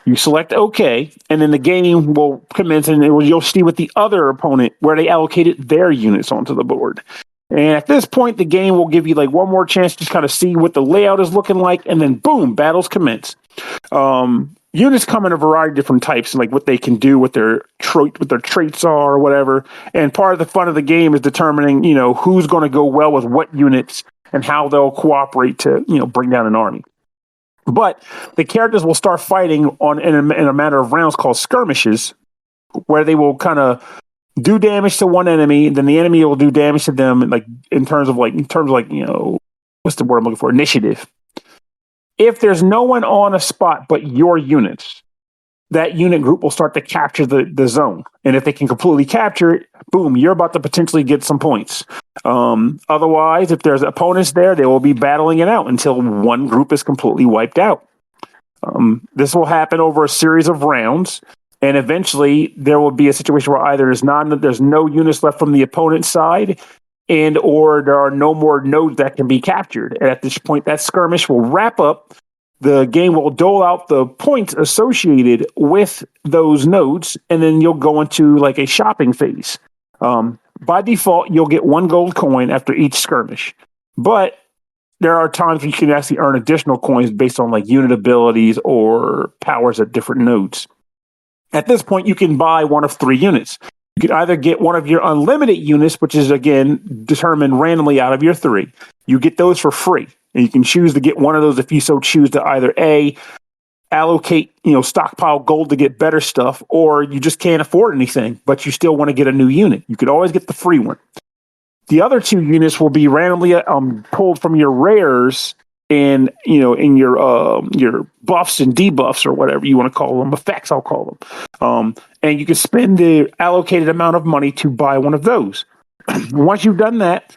you select OK, and then the game will commence, and you'll see with the other opponent where they allocated their units onto the board. And at this point, the game will give you like one more chance to just kind of see what the layout is looking like, and then boom, battles commence. Units come in a variety of different types, like what they can do, what their traits are, or whatever. And part of the fun of the game is determining, who's going to go well with what units and how they'll cooperate to, bring down an army. But the characters will start fighting in a matter of rounds called skirmishes, where they will kind of do damage to one enemy, then the enemy will do damage to them, like in terms of what's the word I'm looking for? Initiative. If there's no one on a spot but your units, that unit group will start to capture the zone. And if they can completely capture it, boom, you're about to potentially get some points. Otherwise, if there's opponents there, they will be battling it out until one group is completely wiped out. This will happen over a series of rounds, and eventually there will be a situation where either there's no units left from the opponent's side, and or there are no more nodes that can be captured. And at this point, that skirmish will wrap up. The game will dole out the points associated with those nodes, and then you'll go into like a shopping phase. By default, you'll get 1 gold coin after each skirmish. But there are times when you can actually earn additional coins based on like unit abilities or powers at different nodes. At this point, you can buy one of 3 units. You can either get one of your unlimited units, which is, again, determined randomly out of your 3. You get those for free. And you can choose to get one of those if you so choose to either A, allocate, stockpile gold to get better stuff, or you just can't afford anything, but you still want to get a new unit. You could always get the free one. The other 2 units will be randomly pulled from your rares in your buffs and debuffs or whatever you want to call them, effects I'll call them. And you can spend the allocated amount of money to buy one of those. Once you've done that,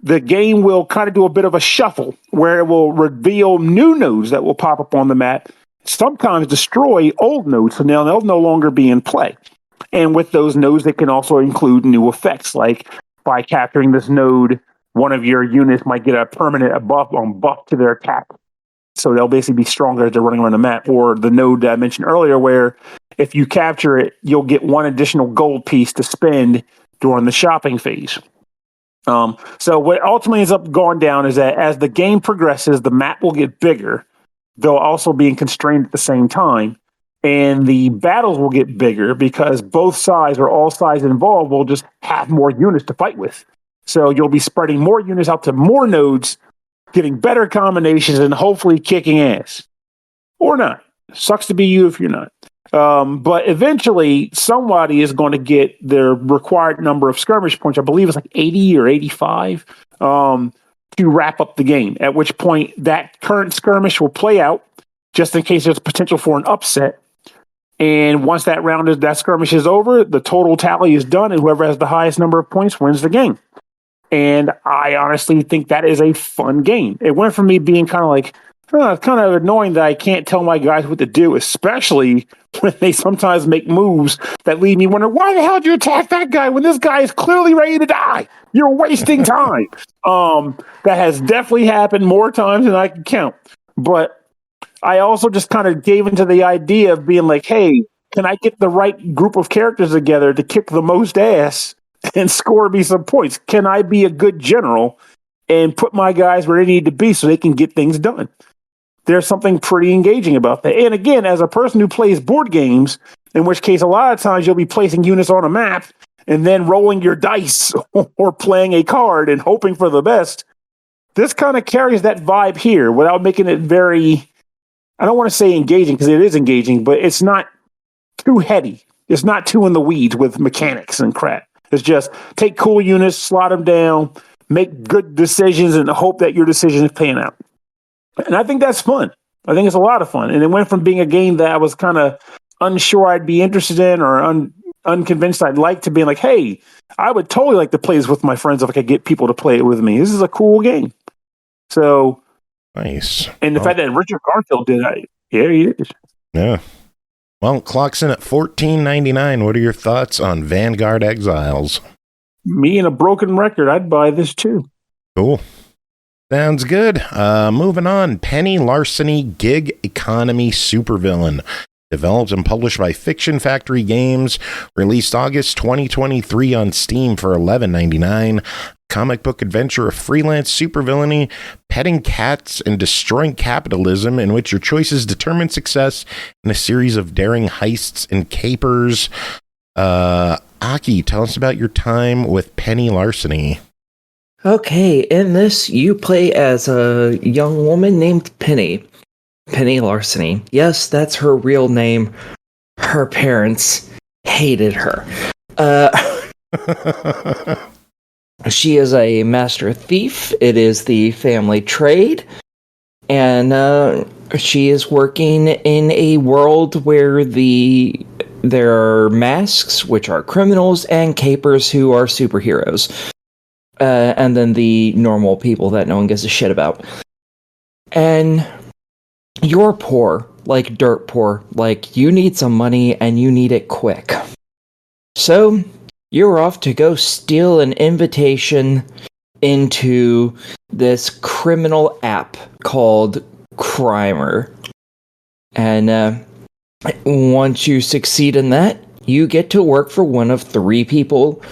the game will kind of do a bit of a shuffle where it will reveal new nodes that will pop up on the map, sometimes destroy old nodes, so now they'll no longer be in play. And with those nodes, they can also include new effects, like by capturing this node, one of your units might get a permanent buff to their attack. So they'll basically be stronger as they're running around the map. Or the node that I mentioned earlier, where if you capture it, you'll get 1 additional gold piece to spend during the shopping phase. So what ultimately ends up going down is that as the game progresses, the map will get bigger, though also being constrained at the same time. And the battles will get bigger because both sides or all sides involved will just have more units to fight with. So you'll be spreading more units out to more nodes, getting better combinations, and hopefully kicking ass. Or not. Sucks to be you if you're not. But eventually, somebody is going to get their required number of skirmish points. I believe it's like 80 or 85 to wrap up the game, at which point that current skirmish will play out just in case there's potential for an upset. And once that skirmish is over, the total tally is done, and whoever has the highest number of points wins the game. And I honestly think that is a fun game. It went from me being kind of like, It's kind of annoying that I can't tell my guys what to do, especially when they sometimes make moves that leave me wondering, why the hell did you attack that guy when this guy is clearly ready to die? You're wasting time. That has definitely happened more times than I can count. But I also just kind of gave into the idea of being like, hey, can I get the right group of characters together to kick the most ass and score me some points? Can I be a good general and put my guys where they need to be so they can get things done? There's something pretty engaging about that. And again, as a person who plays board games, in which case a lot of times you'll be placing units on a map and then rolling your dice or playing a card and hoping for the best, this kind of carries that vibe here without making it very, I don't want to say engaging because it is engaging, but it's not too heady. It's not too in the weeds with mechanics and crap. It's just take cool units, slot them down, make good decisions, and hope that your decision is paying out. And I think that's fun. I think it's a lot of fun. And it went from being a game that I was kind of unsure I'd be interested in or unconvinced I'd like to being like, hey, I would totally like to play this with my friends if I could get people to play it with me. This is a cool game. So nice. And the fact that Richard Garfield did it, yeah, he is. Yeah. Well, clocks in at $14.99. What are your thoughts on Vanguard Exiles? Me and a broken record, I'd buy this too. Cool. Sounds good. Moving on. Penny Larceny Gig Economy Supervillain. Developed and published by Fiction Factory Games. Released August 2023 on Steam for $11.99. Comic book adventure of freelance supervillainy, petting cats, and destroying capitalism, in which your choices determine success in a series of daring heists and capers. Aki, tell us about your time with Penny Larceny. Okay, in this, you play as a young woman named Penny Larceny. Yes, that's her real name. Her parents hated her. She is a master thief. It is the family trade. And she is working in a world where there are masks, which are criminals, and capers, who are superheroes. And then the normal people that no one gives a shit about. And you're poor, like dirt poor. Like, you need some money, and you need it quick. So, you're off to go steal an invitation into this criminal app called Crimer. And once you succeed in that, you get to work for one of 3 people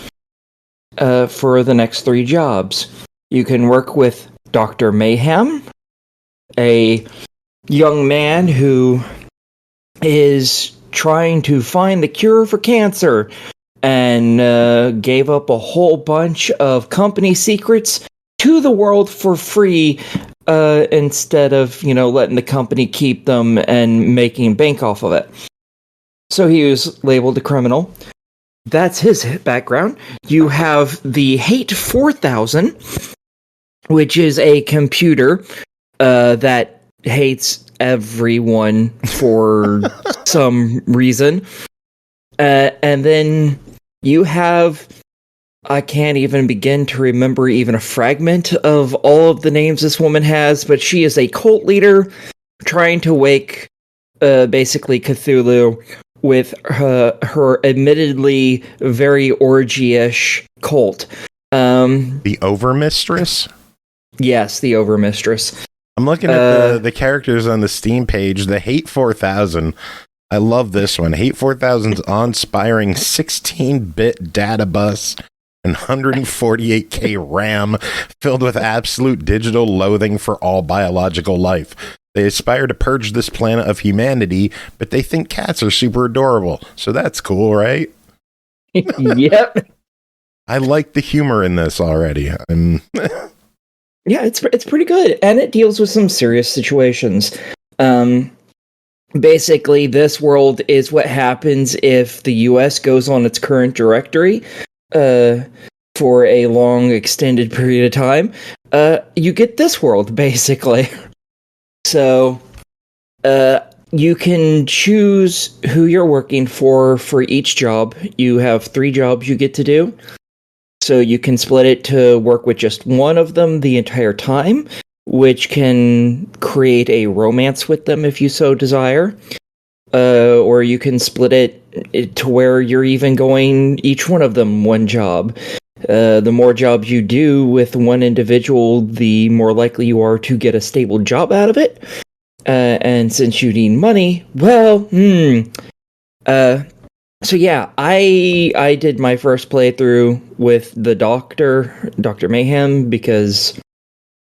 for the next 3 jobs. You can work with Dr. Mayhem, a young man who is trying to find the cure for cancer and gave up a whole bunch of company secrets to the world for free instead of, letting the company keep them and making bank off of it. So he was labeled a criminal. That's his background. You have the Hate 4000, which is a computer that hates everyone for some reason. And then you have, I can't even begin to remember even a fragment of all of the names this woman has, but she is a cult leader trying to wake basically Cthulhu with her admittedly very orgy-ish cult. The Overmistress? Yes, the Overmistress. I'm looking at the characters on the Steam page. The Hate 4000. I love this one. Hate 4000's awe-inspiring 16-bit data bus and 148K RAM filled with absolute digital loathing for all biological life. They aspire to purge this planet of humanity, but they think cats are super adorable. So that's cool, right? Yep. I like the humor in this already. Yeah, it's pretty good, and it deals with some serious situations. Basically, this world is what happens if the US goes on its current directory for a long, extended period of time. You get this world, basically. So, you can choose who you're working for each job. You have 3 jobs you get to do. So you can split it to work with just one of them the entire time, which can create a romance with them if you so desire. Or you can split it to where you're even going each one of them one job. The more jobs you do with one individual, the more likely you are to get a stable job out of it. And since you need money, well, so yeah, I did my first playthrough with the Dr. Mayhem, because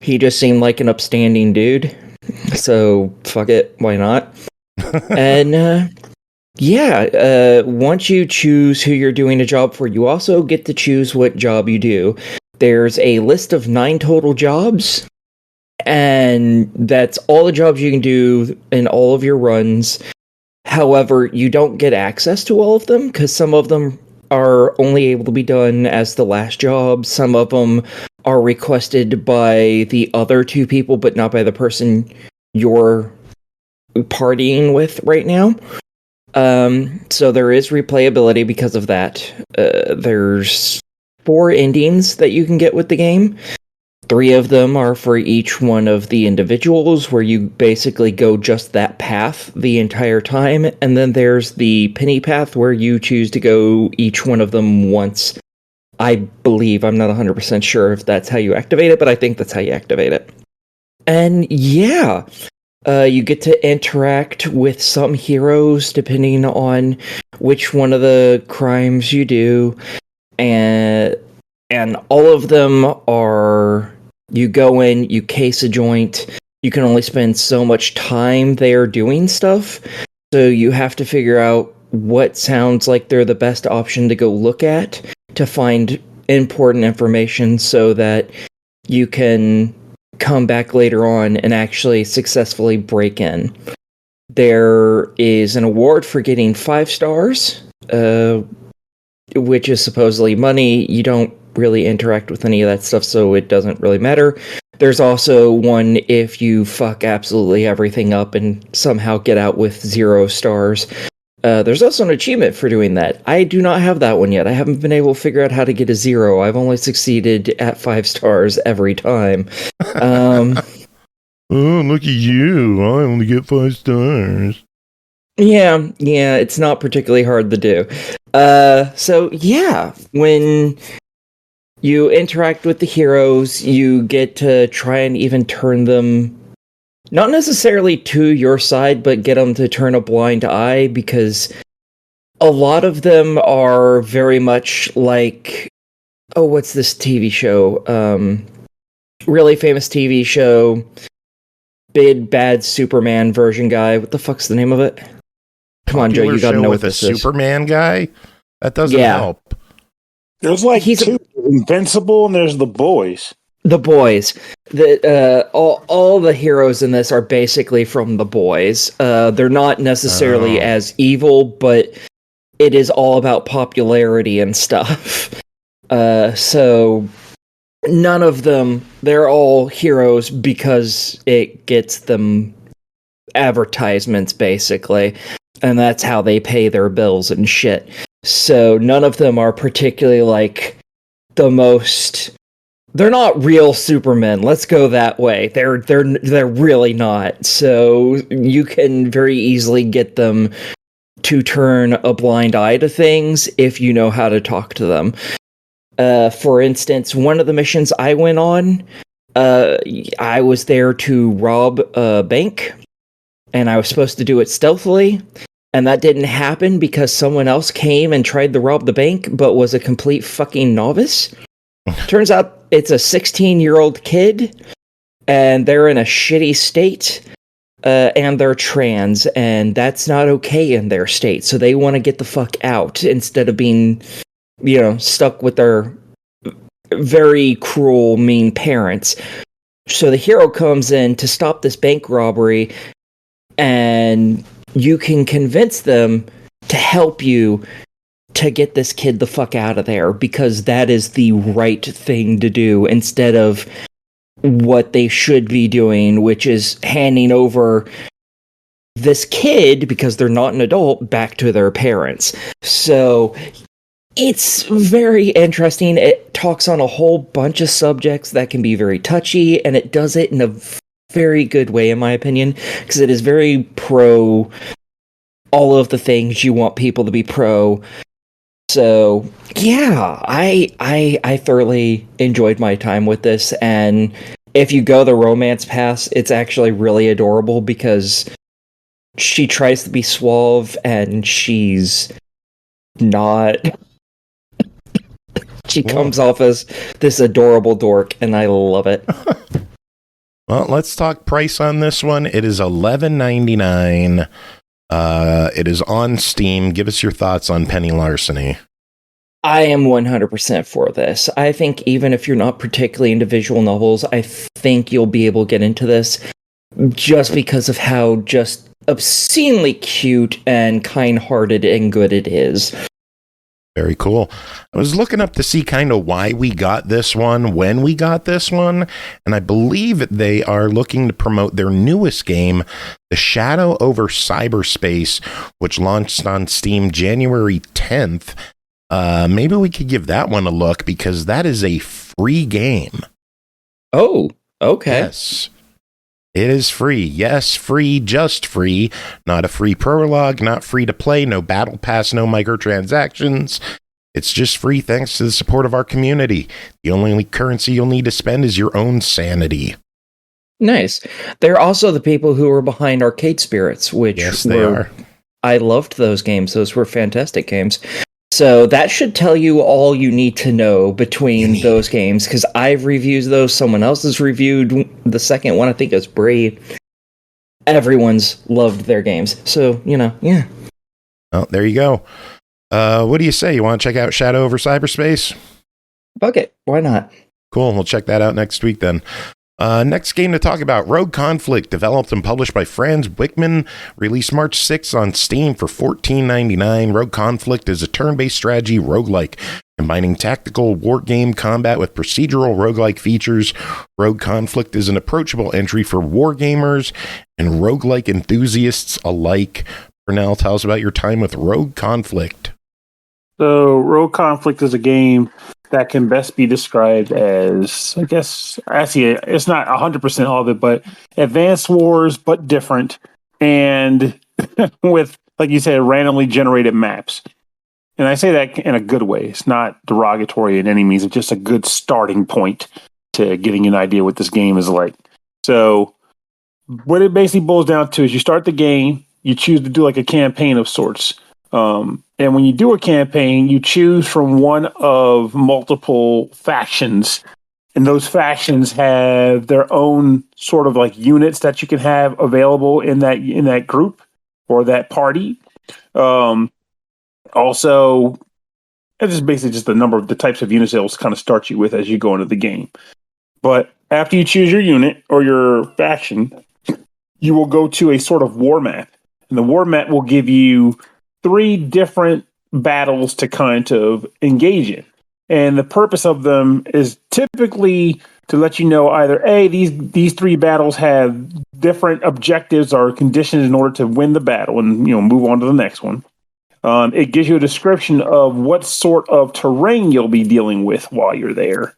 he just seemed like an upstanding dude. So fuck it, why not? And once you choose who you're doing a job for, you also get to choose what job you do. There's a list of 9 total jobs, and that's all the jobs you can do in all of your runs. However, you don't get access to all of them, because some of them are only able to be done as the last job. Some of them are requested by the other 2 people, but not by the person you're partying with right now. So there is replayability because of that. There's 4 endings that you can get with the game. 3 of them are for each one of the individuals, where you basically go just that path the entire time. And then there's the penny path, where you choose to go each one of them once. I believe, I'm not 100% sure if that's how you activate it, but I think that's how you activate it. And yeah, you get to interact with some heroes depending on which one of the crimes you do. And all of them are, you go in, you case a joint, you can only spend so much time there doing stuff, so you have to figure out what sounds like they're the best option to go look at to find important information, so that you can come back later on and actually successfully break in. There is an award for getting 5 stars, which is supposedly money. You don't really interact with any of that stuff, so it doesn't really matter. There's also one if you fuck absolutely everything up and somehow get out with 0 stars. There's also an achievement for doing that. I do not have that one yet. I haven't been able to figure out how to get a 0. I've only succeeded at 5 stars every time. Oh, look at you. I only get 5 stars. Yeah, it's not particularly hard to do. So yeah, when you interact with the heroes, you get to try and even turn them, not necessarily to your side, but get them to turn a blind eye, because a lot of them are very much like, oh, what's this TV show? Really famous TV show, big bad Superman version guy. What the fuck's the name of it? Come on, Joe, you gotta know what this is. Superman guy? That doesn't help. There's like 2, Invincible, and there's The Boys. The Boys. All the heroes in this are basically from The Boys. They're not necessarily as evil, but it is all about popularity and stuff. So none of them, they're all heroes because it gets them advertisements, basically. And that's how they pay their bills and shit. So none of them are particularly like the most... They're not real Supermen. Let's go that way. They're really not. So you can very easily get them to turn a blind eye to things if you know how to talk to them. For instance, one of the missions I went on, I was there to rob a bank, and I was supposed to do it stealthily. And that didn't happen because someone else came and tried to rob the bank, but was a complete fucking novice. Turns out it's a 16-year-old kid, and they're in a shitty state, and they're trans, and that's not okay in their state. So they want to get the fuck out instead of being, stuck with their very cruel, mean parents. So the hero comes in to stop this bank robbery, and you can convince them to help you to get this kid the fuck out of there, because that is the right thing to do instead of what they should be doing, which is handing over this kid, because they're not an adult, back to their parents. So It's very interesting. It talks on a whole bunch of subjects that can be very touchy, and it does it in a very good way, in my opinion, because it is very pro all of the things you want people to be pro. So yeah, I thoroughly enjoyed my time with this, and if you go the romance path, it's actually really adorable because she tries to be suave and she's not. She comes off as this adorable dork, and I love it. Well, let's talk price on this one. It is $11.99. It is on Steam. Give us your thoughts on Penny Larceny. I am 100% for this. I think even if you're not particularly into visual novels, I think you'll be able to get into this just because of how just obscenely cute and kind-hearted and good it is. Very cool. I was looking up to see kind of why we got this one, when we got this one, and I believe they are looking to promote their newest game, The Shadow over Cyberspace, which launched on Steam January 10th. Maybe we could give that one a look because that is a free game. Oh, okay. Yes. It is free. Yes, free, just free. Not a free prologue, not free to play, no battle pass, no microtransactions. It's just free thanks to the support of our community. The only currency you'll need to spend is your own sanity. Nice. They're also the people who were behind Arcade Spirits, which yes, they are. I loved those games. Those were fantastic games. So that should tell you all you need to know between those games, because I've reviewed those. Someone else has reviewed the second one. I think it was Bree. Everyone's loved their games. So, yeah. Well, there you go. What do you say? You want to check out Shadow over Cyberspace? Fuck it. Why not? Cool. We'll check that out next week then. Next game to talk about, Rogue Conflict, developed and published by Frans Wikman, released March 6th on Steam for $14.99. Rogue Conflict is a turn-based strategy roguelike, combining tactical war game combat with procedural roguelike features. Rogue Conflict is an approachable entry for war gamers and roguelike enthusiasts alike. Pernell, tell us about your time with Rogue Conflict. So, Rogue Conflict is a game that can best be described as, I guess, actually, it's not 100% all of it, but advanced wars, but different, and with, like you said, randomly generated maps. And I say that in a good way. It's not derogatory in any means. It's just a good starting point to getting an idea what this game is like. So, what it basically boils down to is you start the game, you choose to do like a campaign of sorts. And when you do a campaign, you choose from one of multiple factions, and those factions have their own sort of like units that you can have available in that group or that party. Also, it's just basically just the number of the types of units they'll kind of start you with as you go into the game. But after you choose your unit or your faction, you will go to a sort of war map, and the war map will give you 3 different battles to kind of engage in. And the purpose of them is typically to let you know either A, these 3 battles have different objectives or conditions in order to win the battle and move on to the next one. It gives you a description of what sort of terrain you'll be dealing with while you're there.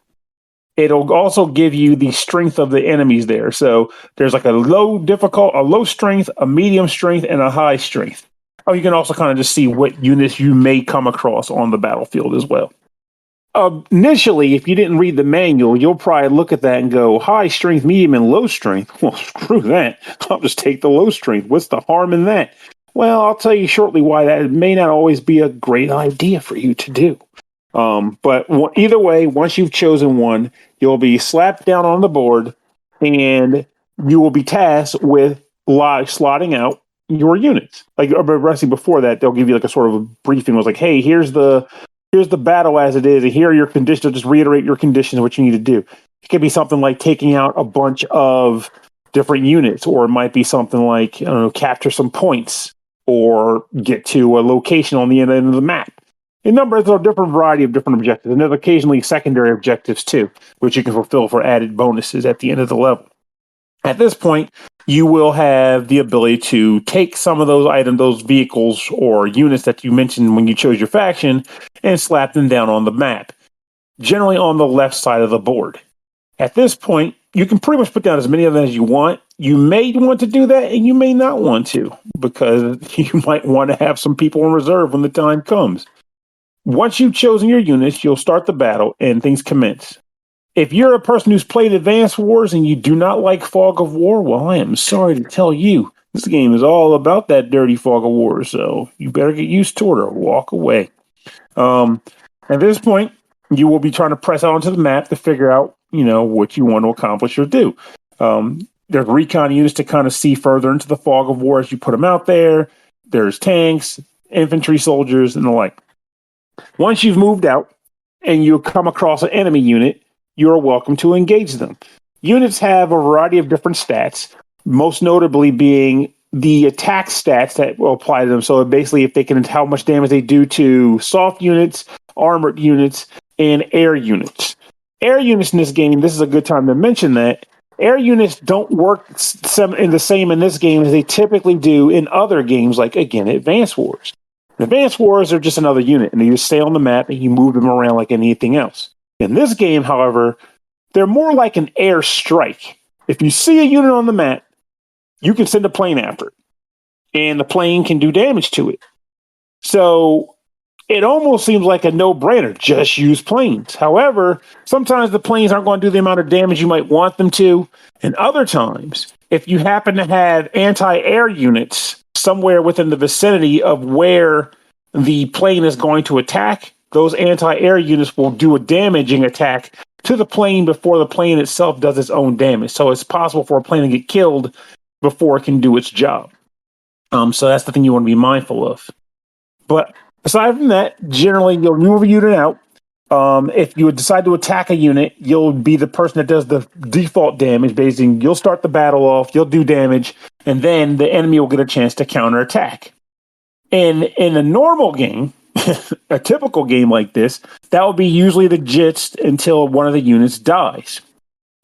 It'll also give you the strength of the enemies there. So there's like a low strength, a medium strength, and a high strength. Oh, you can also kind of just see what units you may come across on the battlefield as well. Initially, if you didn't read the manual, you'll probably look at that and go, high strength, medium, and low strength. Well, screw that. I'll just take the low strength. What's the harm in that? Well, I'll tell you shortly why that may not always be a great idea for you to do. But either way, once you've chosen one, you'll be slapped down on the board, and you will be tasked with slotting out your units. Like before that, they'll give you like a sort of a briefing. It was like, hey, here's the battle as it is, and here are your conditions. They'll just reiterate your conditions, what you need to do. It could be something like taking out a bunch of different units, or it might be something like, capture some points or get to a location on the end of the map. In numbers, there are a different variety of different objectives, and there's occasionally secondary objectives too, which you can fulfill for added bonuses at the end of the level. At this point, you will have the ability to take some of those items, those vehicles or units that you mentioned when you chose your faction, and slap them down on the map, generally on the left side of the board. At this point, you can pretty much put down as many of them as you want. You may want to do that, and you may not want to, because you might want to have some people in reserve when the time comes. Once you've chosen your units, you'll start the battle, and things commence. If you're a person who's played Advanced Wars and you do not like Fog of War, well, I am sorry to tell you, this game is all about that dirty Fog of War, so you better get used to it or walk away. At this point, you will be trying to press out onto the map to figure out, what you want to accomplish or do. There's recon units to kind of see further into the Fog of War as you put them out there. There's tanks, infantry soldiers, and the like. Once you've moved out and you come across an enemy unit, you are welcome to engage them. Units have a variety of different stats, most notably being the attack stats that will apply to them. So basically, if they can, how much damage they do to soft units, armored units, and air units. Air units in this game, this is a good time to mention that air units don't work in the same in this game as they typically do in other games, like, again, Advanced Wars. Advanced Wars are just another unit, and you just stay on the map and you move them around like anything else. In this game, however, they're more like an air strike. If you see a unit on the map, you can send a plane after it, and the plane can do damage to it. So it almost seems like a no-brainer. Just use planes. However, sometimes the planes aren't going to do the amount of damage you might want them to, and other times, if you happen to have anti-air units somewhere within the vicinity of where the plane is going to attack, those anti-air units will do a damaging attack to the plane before the plane itself does its own damage. So it's possible for a plane to get killed before it can do its job. So that's the thing you want to be mindful of. But aside from that, generally you'll move a unit out. If you would decide to attack a unit, you'll be the person that does the default damage. Basically, you'll start the battle off, you'll do damage, and then the enemy will get a chance to counterattack. In a normal game, a typical game like this, that would be usually the gist until one of the units dies,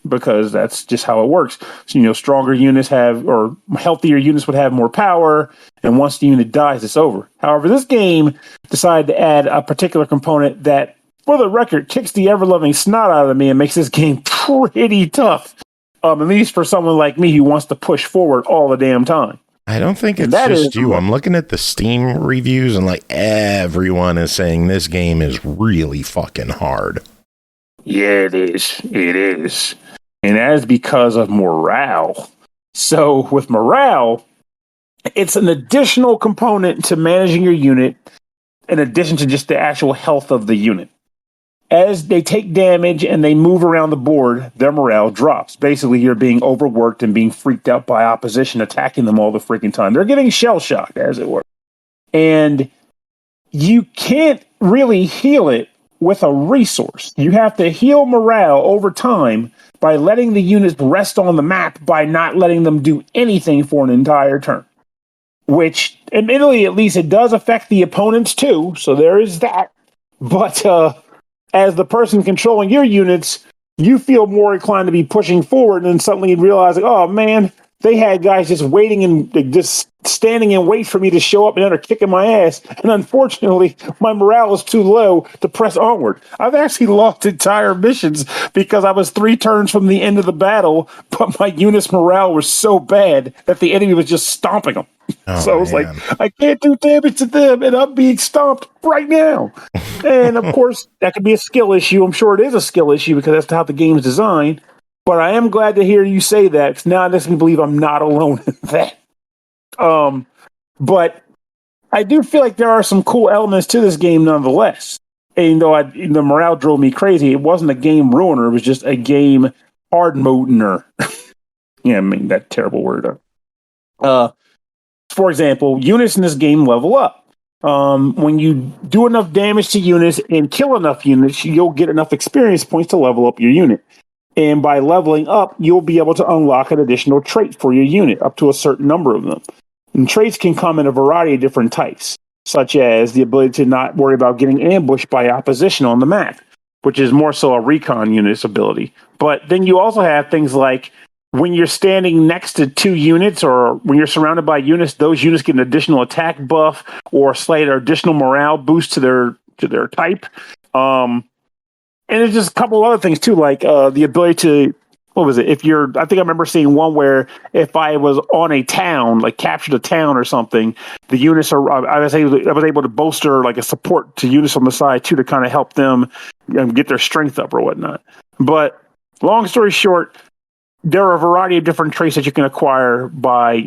because that's just how it works. So, stronger units or healthier units would have more power, and once the unit dies, it's over. However, this game decided to add a particular component that, for the record, kicks the ever-loving snot out of me and makes this game pretty tough, at least for someone like me who wants to push forward all the damn time. I don't think it's just you. I'm looking at the Steam reviews, and everyone is saying this game is really fucking hard. Yeah, it is. It is. And that is because of morale. So with morale, it's an additional component to managing your unit in addition to just the actual health of the unit. As they take damage and they move around the board, their morale drops. Basically, you're being overworked and being freaked out by opposition attacking them all the freaking time. They're getting shell-shocked, as it were. And you can't really heal it with a resource. You have to heal morale over time by letting the units rest on the map by not letting them do anything for an entire turn. Which, admittedly, at least it does affect the opponents too, so there is that. But, as the person controlling your units, you feel more inclined to be pushing forward, and then suddenly you realize, oh man, they had guys just waiting and just standing in wait for me to show up and they're kicking my ass. And unfortunately, my morale is too low to press onward. I've actually lost entire missions because I was 3 turns from the end of the battle, but my unit's morale was so bad that the enemy was just stomping them. Oh, so I was like, I can't do damage to them, and I'm being stomped right now. And of course, that could be a skill issue. I'm sure it is a skill issue because that's how the game is designed. But I am glad to hear you say that, because now it makes me believe I'm not alone in that. But I do feel like there are some cool elements to this game nonetheless. And though the morale drove me crazy, it wasn't a game ruiner. It was just a game hard modener. Yeah, I mean, that terrible word. For example, units in this game level up. When you do enough damage to units and kill enough units, you'll get enough experience points to level up your unit. And by leveling up, you'll be able to unlock an additional trait for your unit, up to a certain number of them. And traits can come in a variety of different types, such as the ability to not worry about getting ambushed by opposition on the map, which is more so a recon unit's ability. But then you also have things like when you're standing next to two units or when you're surrounded by units, those units get an additional attack buff or slight additional morale boost to their type. And there's just a couple other things too, like the ability to, what was it? I think I remember seeing one where if I was on a town, like captured a town or something, the units I was able to bolster like a support to units on the side too to kind of help them get their strength up or whatnot. But long story short, there are a variety of different traits that you can acquire by,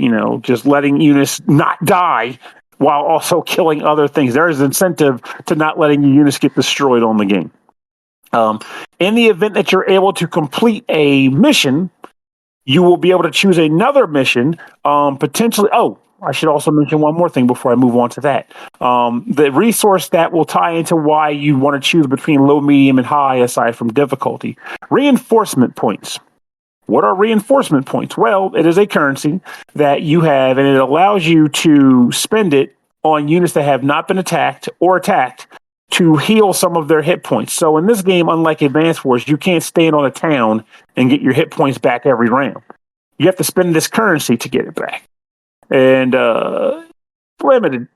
just letting units not die while also killing other things. There is incentive to not letting your units get destroyed on the game. In the event that you're able to complete a mission, you will be able to choose another mission, potentially. Oh, I should also mention one more thing before I move on to that. The resource that will tie into why you want to choose between low, medium, and high, aside from difficulty. Reinforcement points. What are reinforcement points? Well, it is a currency that you have, and it allows you to spend it on units that have not been attacked or attacked to heal some of their hit points. So in this game, unlike Advance Wars, you can't stand on a town and get your hit points back every round. You have to spend this currency to get it back. And limited.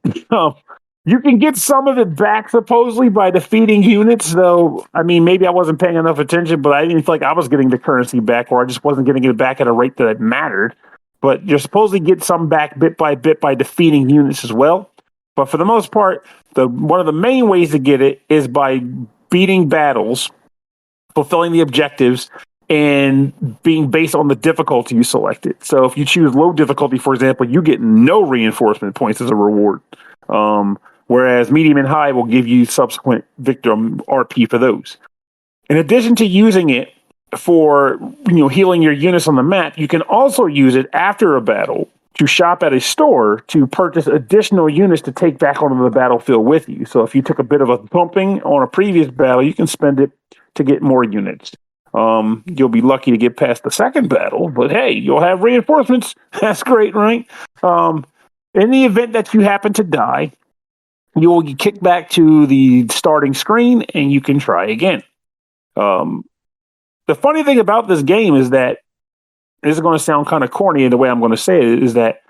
You can get some of it back, supposedly, by defeating units, though, maybe I wasn't paying enough attention, but I didn't feel like I was getting the currency back, or I just wasn't getting it back at a rate that it mattered. But you're supposed to get some back bit by defeating units as well. But for the most part, one of the main ways to get it is by beating battles, fulfilling the objectives, and being based on the difficulty you selected. So if you choose low difficulty, for example, you get no reinforcement points as a reward. Whereas medium and high will give you subsequent victim RP for those. In addition to using it for healing your units on the map, you can also use it after a battle to shop at a store to purchase additional units to take back onto the battlefield with you. So if you took a bit of a thumping on a previous battle, you can spend it to get more units. You'll be lucky to get past the second battle, but hey, you'll have reinforcements. That's great, right? In the event that you happen to die, you will get kicked back to the starting screen and you can try again. The funny thing about this game is that, this is going to sound kind of corny in the way I'm going to say it, is that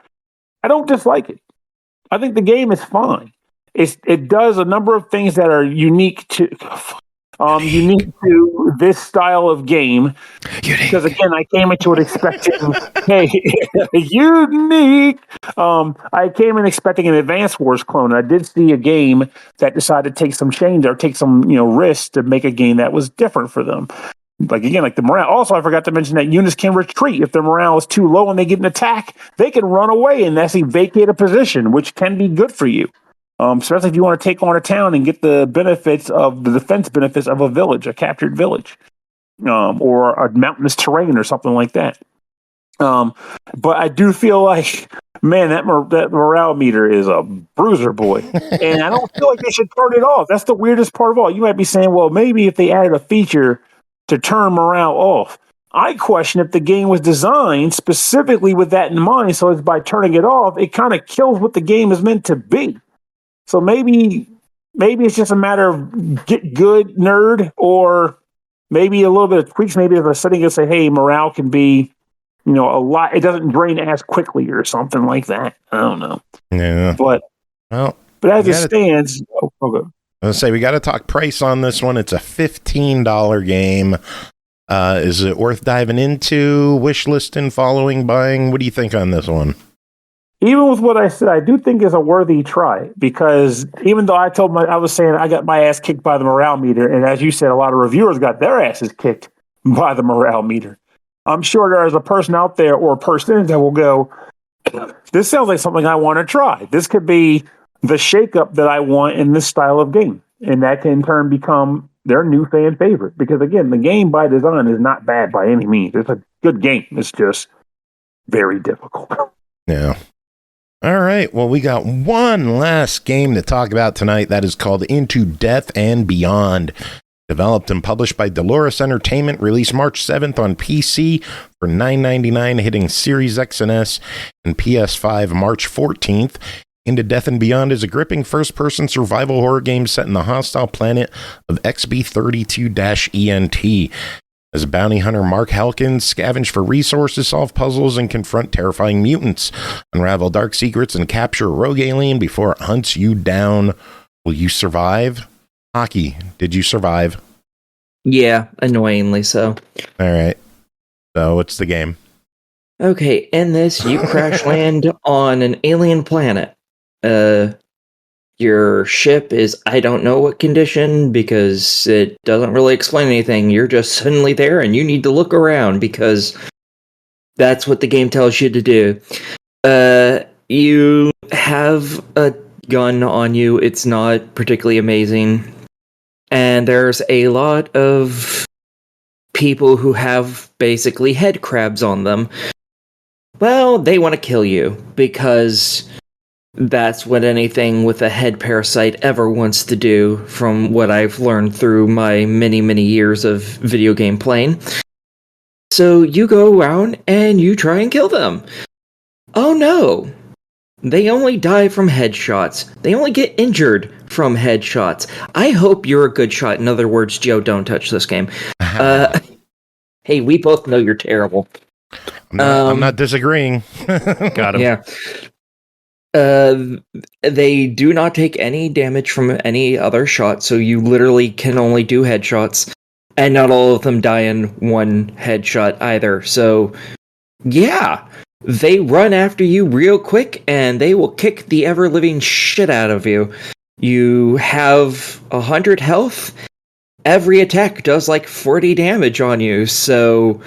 I don't dislike it. I think the game is fine. It does a number of things that are unique to this style of game. Because again, I came into it expecting, hey, unique. I came in expecting an Advance Wars clone. I did see a game that decided to take some change or take some risks to make a game that was different for them. Like the morale. Also, I forgot to mention that units can retreat if their morale is too low and they get an attack. They can run away and actually vacate a position, which can be good for you. Especially if you want to take on a town and get the defense benefits of a village, a captured village, or a mountainous terrain or something like that. But I do feel like, man, that morale meter is a bruiser boy. And I don't feel like they should turn it off. That's the weirdest part of all. You might be saying, well, maybe if they added a feature to turn morale off. I question if the game was designed specifically with that in mind, so it's by turning it off, it kind of kills what the game is meant to be. So maybe it's just a matter of get good, nerd, or maybe a little bit of tweaks. Maybe if a setting can say, hey, morale can be, a lot, it doesn't drain as quickly or something like that. I don't know. Yeah. But as it stands, okay. I was say we got to talk price on this one. It's a $15 game. Is it worth diving into, wish listing, following, buying? What do you think on this one? Even with what I said, I do think it's a worthy try, because even though I was saying I got my ass kicked by the morale meter, and as you said, a lot of reviewers got their asses kicked by the morale meter. I'm sure there is a person out there or persons that will go, this sounds like something I want to try. This could be the shakeup that I want in this style of game. And that can in turn become their new fan favorite. Because again, the game by design is not bad by any means. It's a good game. It's just very difficult. Yeah. All right. Well, we got one last game to talk about tonight. That is called Into Death and Beyond. Developed and published by Dolores Entertainment, released March 7th on PC for $9.99, hitting Series X and S and PS5 March 14th. Into Death and Beyond is a gripping first-person survival horror game set in the hostile planet of XB32-ENT. As a bounty hunter, Mark Halkins scavenge for resources, solve puzzles, and confront terrifying mutants. Unravel dark secrets and capture a rogue alien before it hunts you down. Will you survive? Hockey, did you survive? Yeah, annoyingly so. All right. So, what's the game? Okay, in this, you crash land on an alien planet. Your ship is, I don't know what condition, because it doesn't really explain anything. You're just suddenly there, and you need to look around, because that's what the game tells you to do. You have a gun on you. It's not particularly amazing. And there's a lot of people who have basically head crabs on them. Well, they want to kill you, because that's what anything with a head parasite ever wants to do, from what I've learned through my many, many years of video game playing. So you go around and you try and kill them. Oh no! They only die from headshots. They only get injured from headshots. I hope you're a good shot. In other words, Joe, don't touch this game. Hey, we both know you're terrible. I'm not disagreeing. Got him. Yeah. They do not take any damage from any other shot, so you literally can only do headshots, and not all of them die in one headshot either. So, yeah, they run after you real quick, and they will kick the ever-living shit out of you. You have 100 health. Every attack does like 40 damage on you, so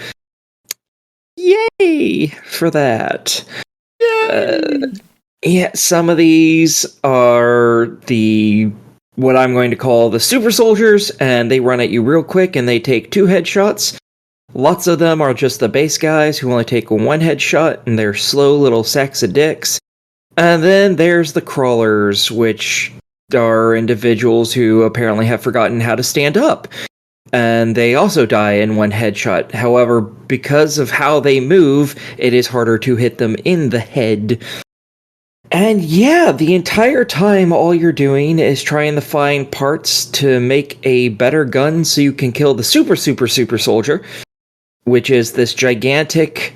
yay for that. Yeah, some of these are what I'm going to call the super soldiers, and they run at you real quick and they take 2 headshots. Lots of them are just the base guys who only take 1 headshot, and they're slow little sacks of dicks. And then there's the crawlers, which are individuals who apparently have forgotten how to stand up. And they also die in 1 headshot. However, because of how they move, it is harder to hit them in the head. And yeah, the entire time all you're doing is trying to find parts to make a better gun so you can kill the super soldier, which is this gigantic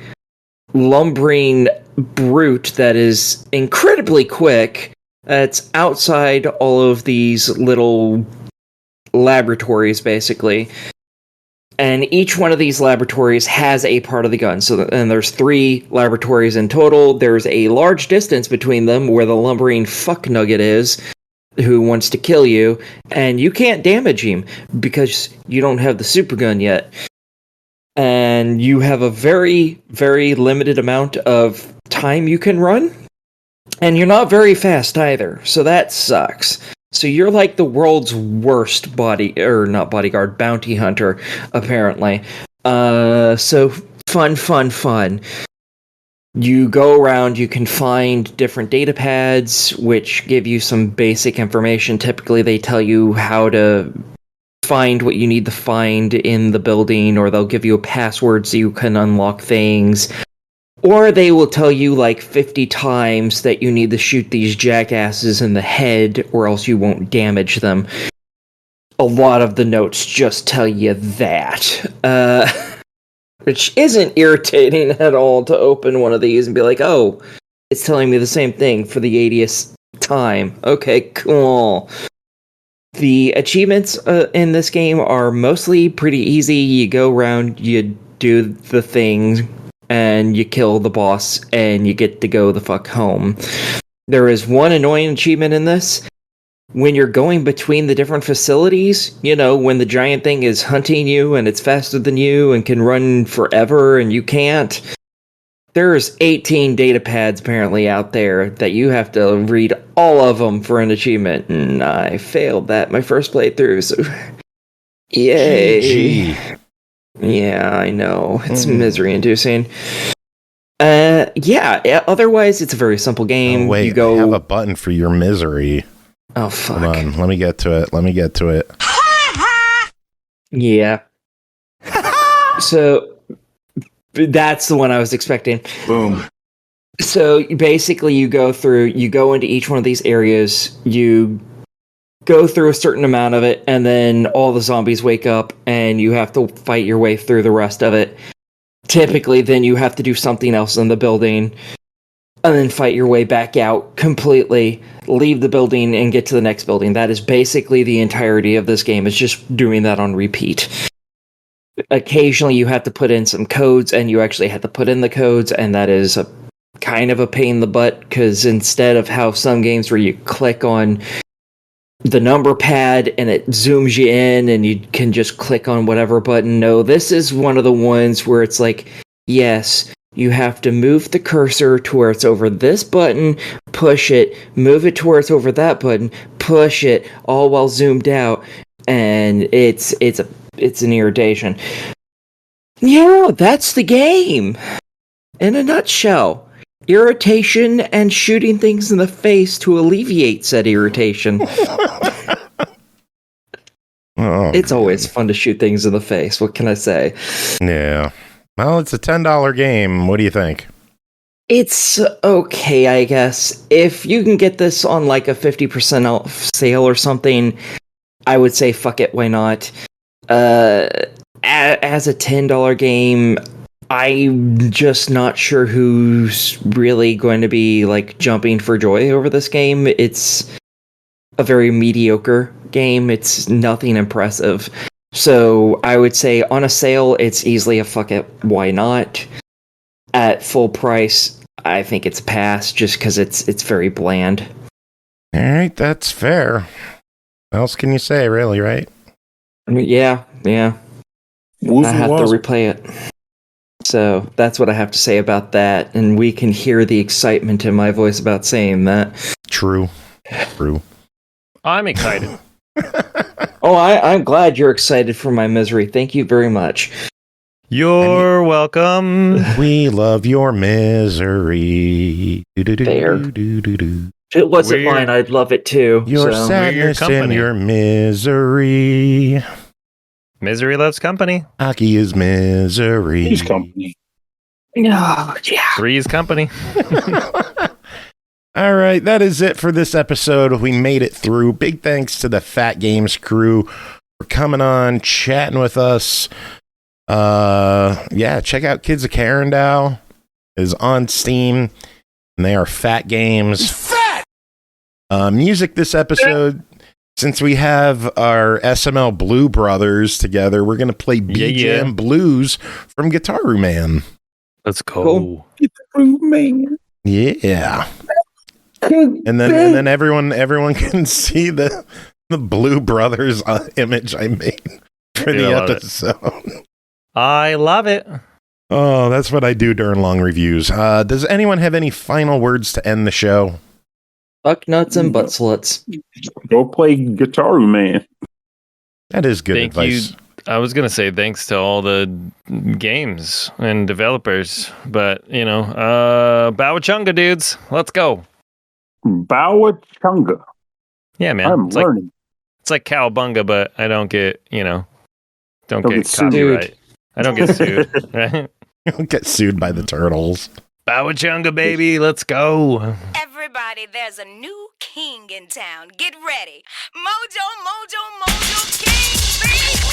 lumbering brute that is incredibly quick. It's outside all of these little laboratories, basically. And each one of these laboratories has a part of the gun. And there's 3 laboratories in total. There's a large distance between them where the lumbering fuck nugget is, who wants to kill you. And you can't damage him because you don't have the super gun yet. And you have a very, very limited amount of time you can run. And you're not very fast either. So that sucks. So you're like the world's worst bounty hunter, apparently. So fun. You go around, you can find different data pads, which give you some basic information. Typically, they tell you how to find what you need to find in the building, or they'll give you a password so you can unlock things. Or they will tell you like 50 times that you need to shoot these jackasses in the head or else you won't damage them. A lot of the notes just tell you that. Which isn't irritating at all to open one of these and be like, oh, it's telling me the same thing for the 80th time. Okay, cool. The achievements in this game are mostly pretty easy. You go around, you do the thing, and you kill the boss, and you get to go the fuck home. There is one annoying achievement in this. When you're going between the different facilities, when the giant thing is hunting you, and it's faster than you, and can run forever, and you can't, there's 18 data pads apparently out there that you have to read all of them for an achievement, and I failed that my first playthrough, so yay. GG. Yeah, I know. It's misery-inducing. Yeah, otherwise, it's a very simple game. Oh, wait, I have a button for your misery. Oh, fuck. Hold on, let me get to it. Yeah. So, that's the one I was expecting. Boom. So, basically, you go into each one of these areas, you go through a certain amount of it, and then all the zombies wake up, and you have to fight your way through the rest of it. Typically, then you have to do something else in the building, and then fight your way back out completely, leave the building, and get to the next building. That is basically the entirety of this game. It's just doing that on repeat. Occasionally, you have to put in some codes, and you actually have to put in the codes, and that is kind of a pain in the butt, because instead of how some games where you click on the number pad and it zooms you in and you can just click on whatever button. No, this is one of the ones where it's like, yes, you have to move the cursor to where it's over this button, push it, move it to where it's over that button, push it, all while zoomed out, and it's an irritation. Yeah, that's the game in a nutshell. Irritation and shooting things in the face to alleviate said irritation. It's always fun to shoot things in the face. What can I say? Yeah. Well, it's a $10 game. What do you think? It's okay, I guess. If you can get this on like a 50% off sale or something, I would say fuck it, why not? As a $10 game, I'm just not sure who's really going to be like jumping for joy over this game. It's a very mediocre game. It's nothing impressive. So I would say on a sale, it's easily a fuck it, why not? At full price, I think it's a pass just because it's very bland. All right, that's fair. What else can you say, really, right? I mean, yeah. I have to replay it. So that's what I have to say about that, and we can hear the excitement in my voice about saying that. True. I'm excited. Oh, I'm glad you're excited for my misery. Thank you very much. You're welcome. We love your misery. There. If it wasn't mine, I'd love it too. Your sadness and your misery. Misery loves company. Aki is misery. He's company. Oh, yeah. 3 is company. All right, that is it for this episode. We made it through. Big thanks to the Phat Games crew for coming on, chatting with us. Check out Kids of Karendow. It is on Steam, and they are Phat Games. Fat! Music this episode. Since we have our SML Blue Brothers together, we're going to play B-Jam Blues from Gitaroo Man. Let's go. Cool. Gitaroo Man. Yeah. And then everyone can see the Blue Brothers image I made for the episode. I love it. Oh, that's what I do during long reviews. Does anyone have any final words to end the show? Fuck nuts and butt sluts. Go play Gitaroo Man. That is good advice. I was going to say thanks to all the games and developers, but, Bowachunga dudes, let's go. Bowachunga. Yeah, man. I'm learning. It's like Cowabunga, but I don't get, don't get sued. copyright. I don't get sued, right? You don't get sued by the turtles. Bowachunga, baby, let's go. Everybody, there's a new king in town. Get ready. Mojo, Mojo, Mojo King, baby!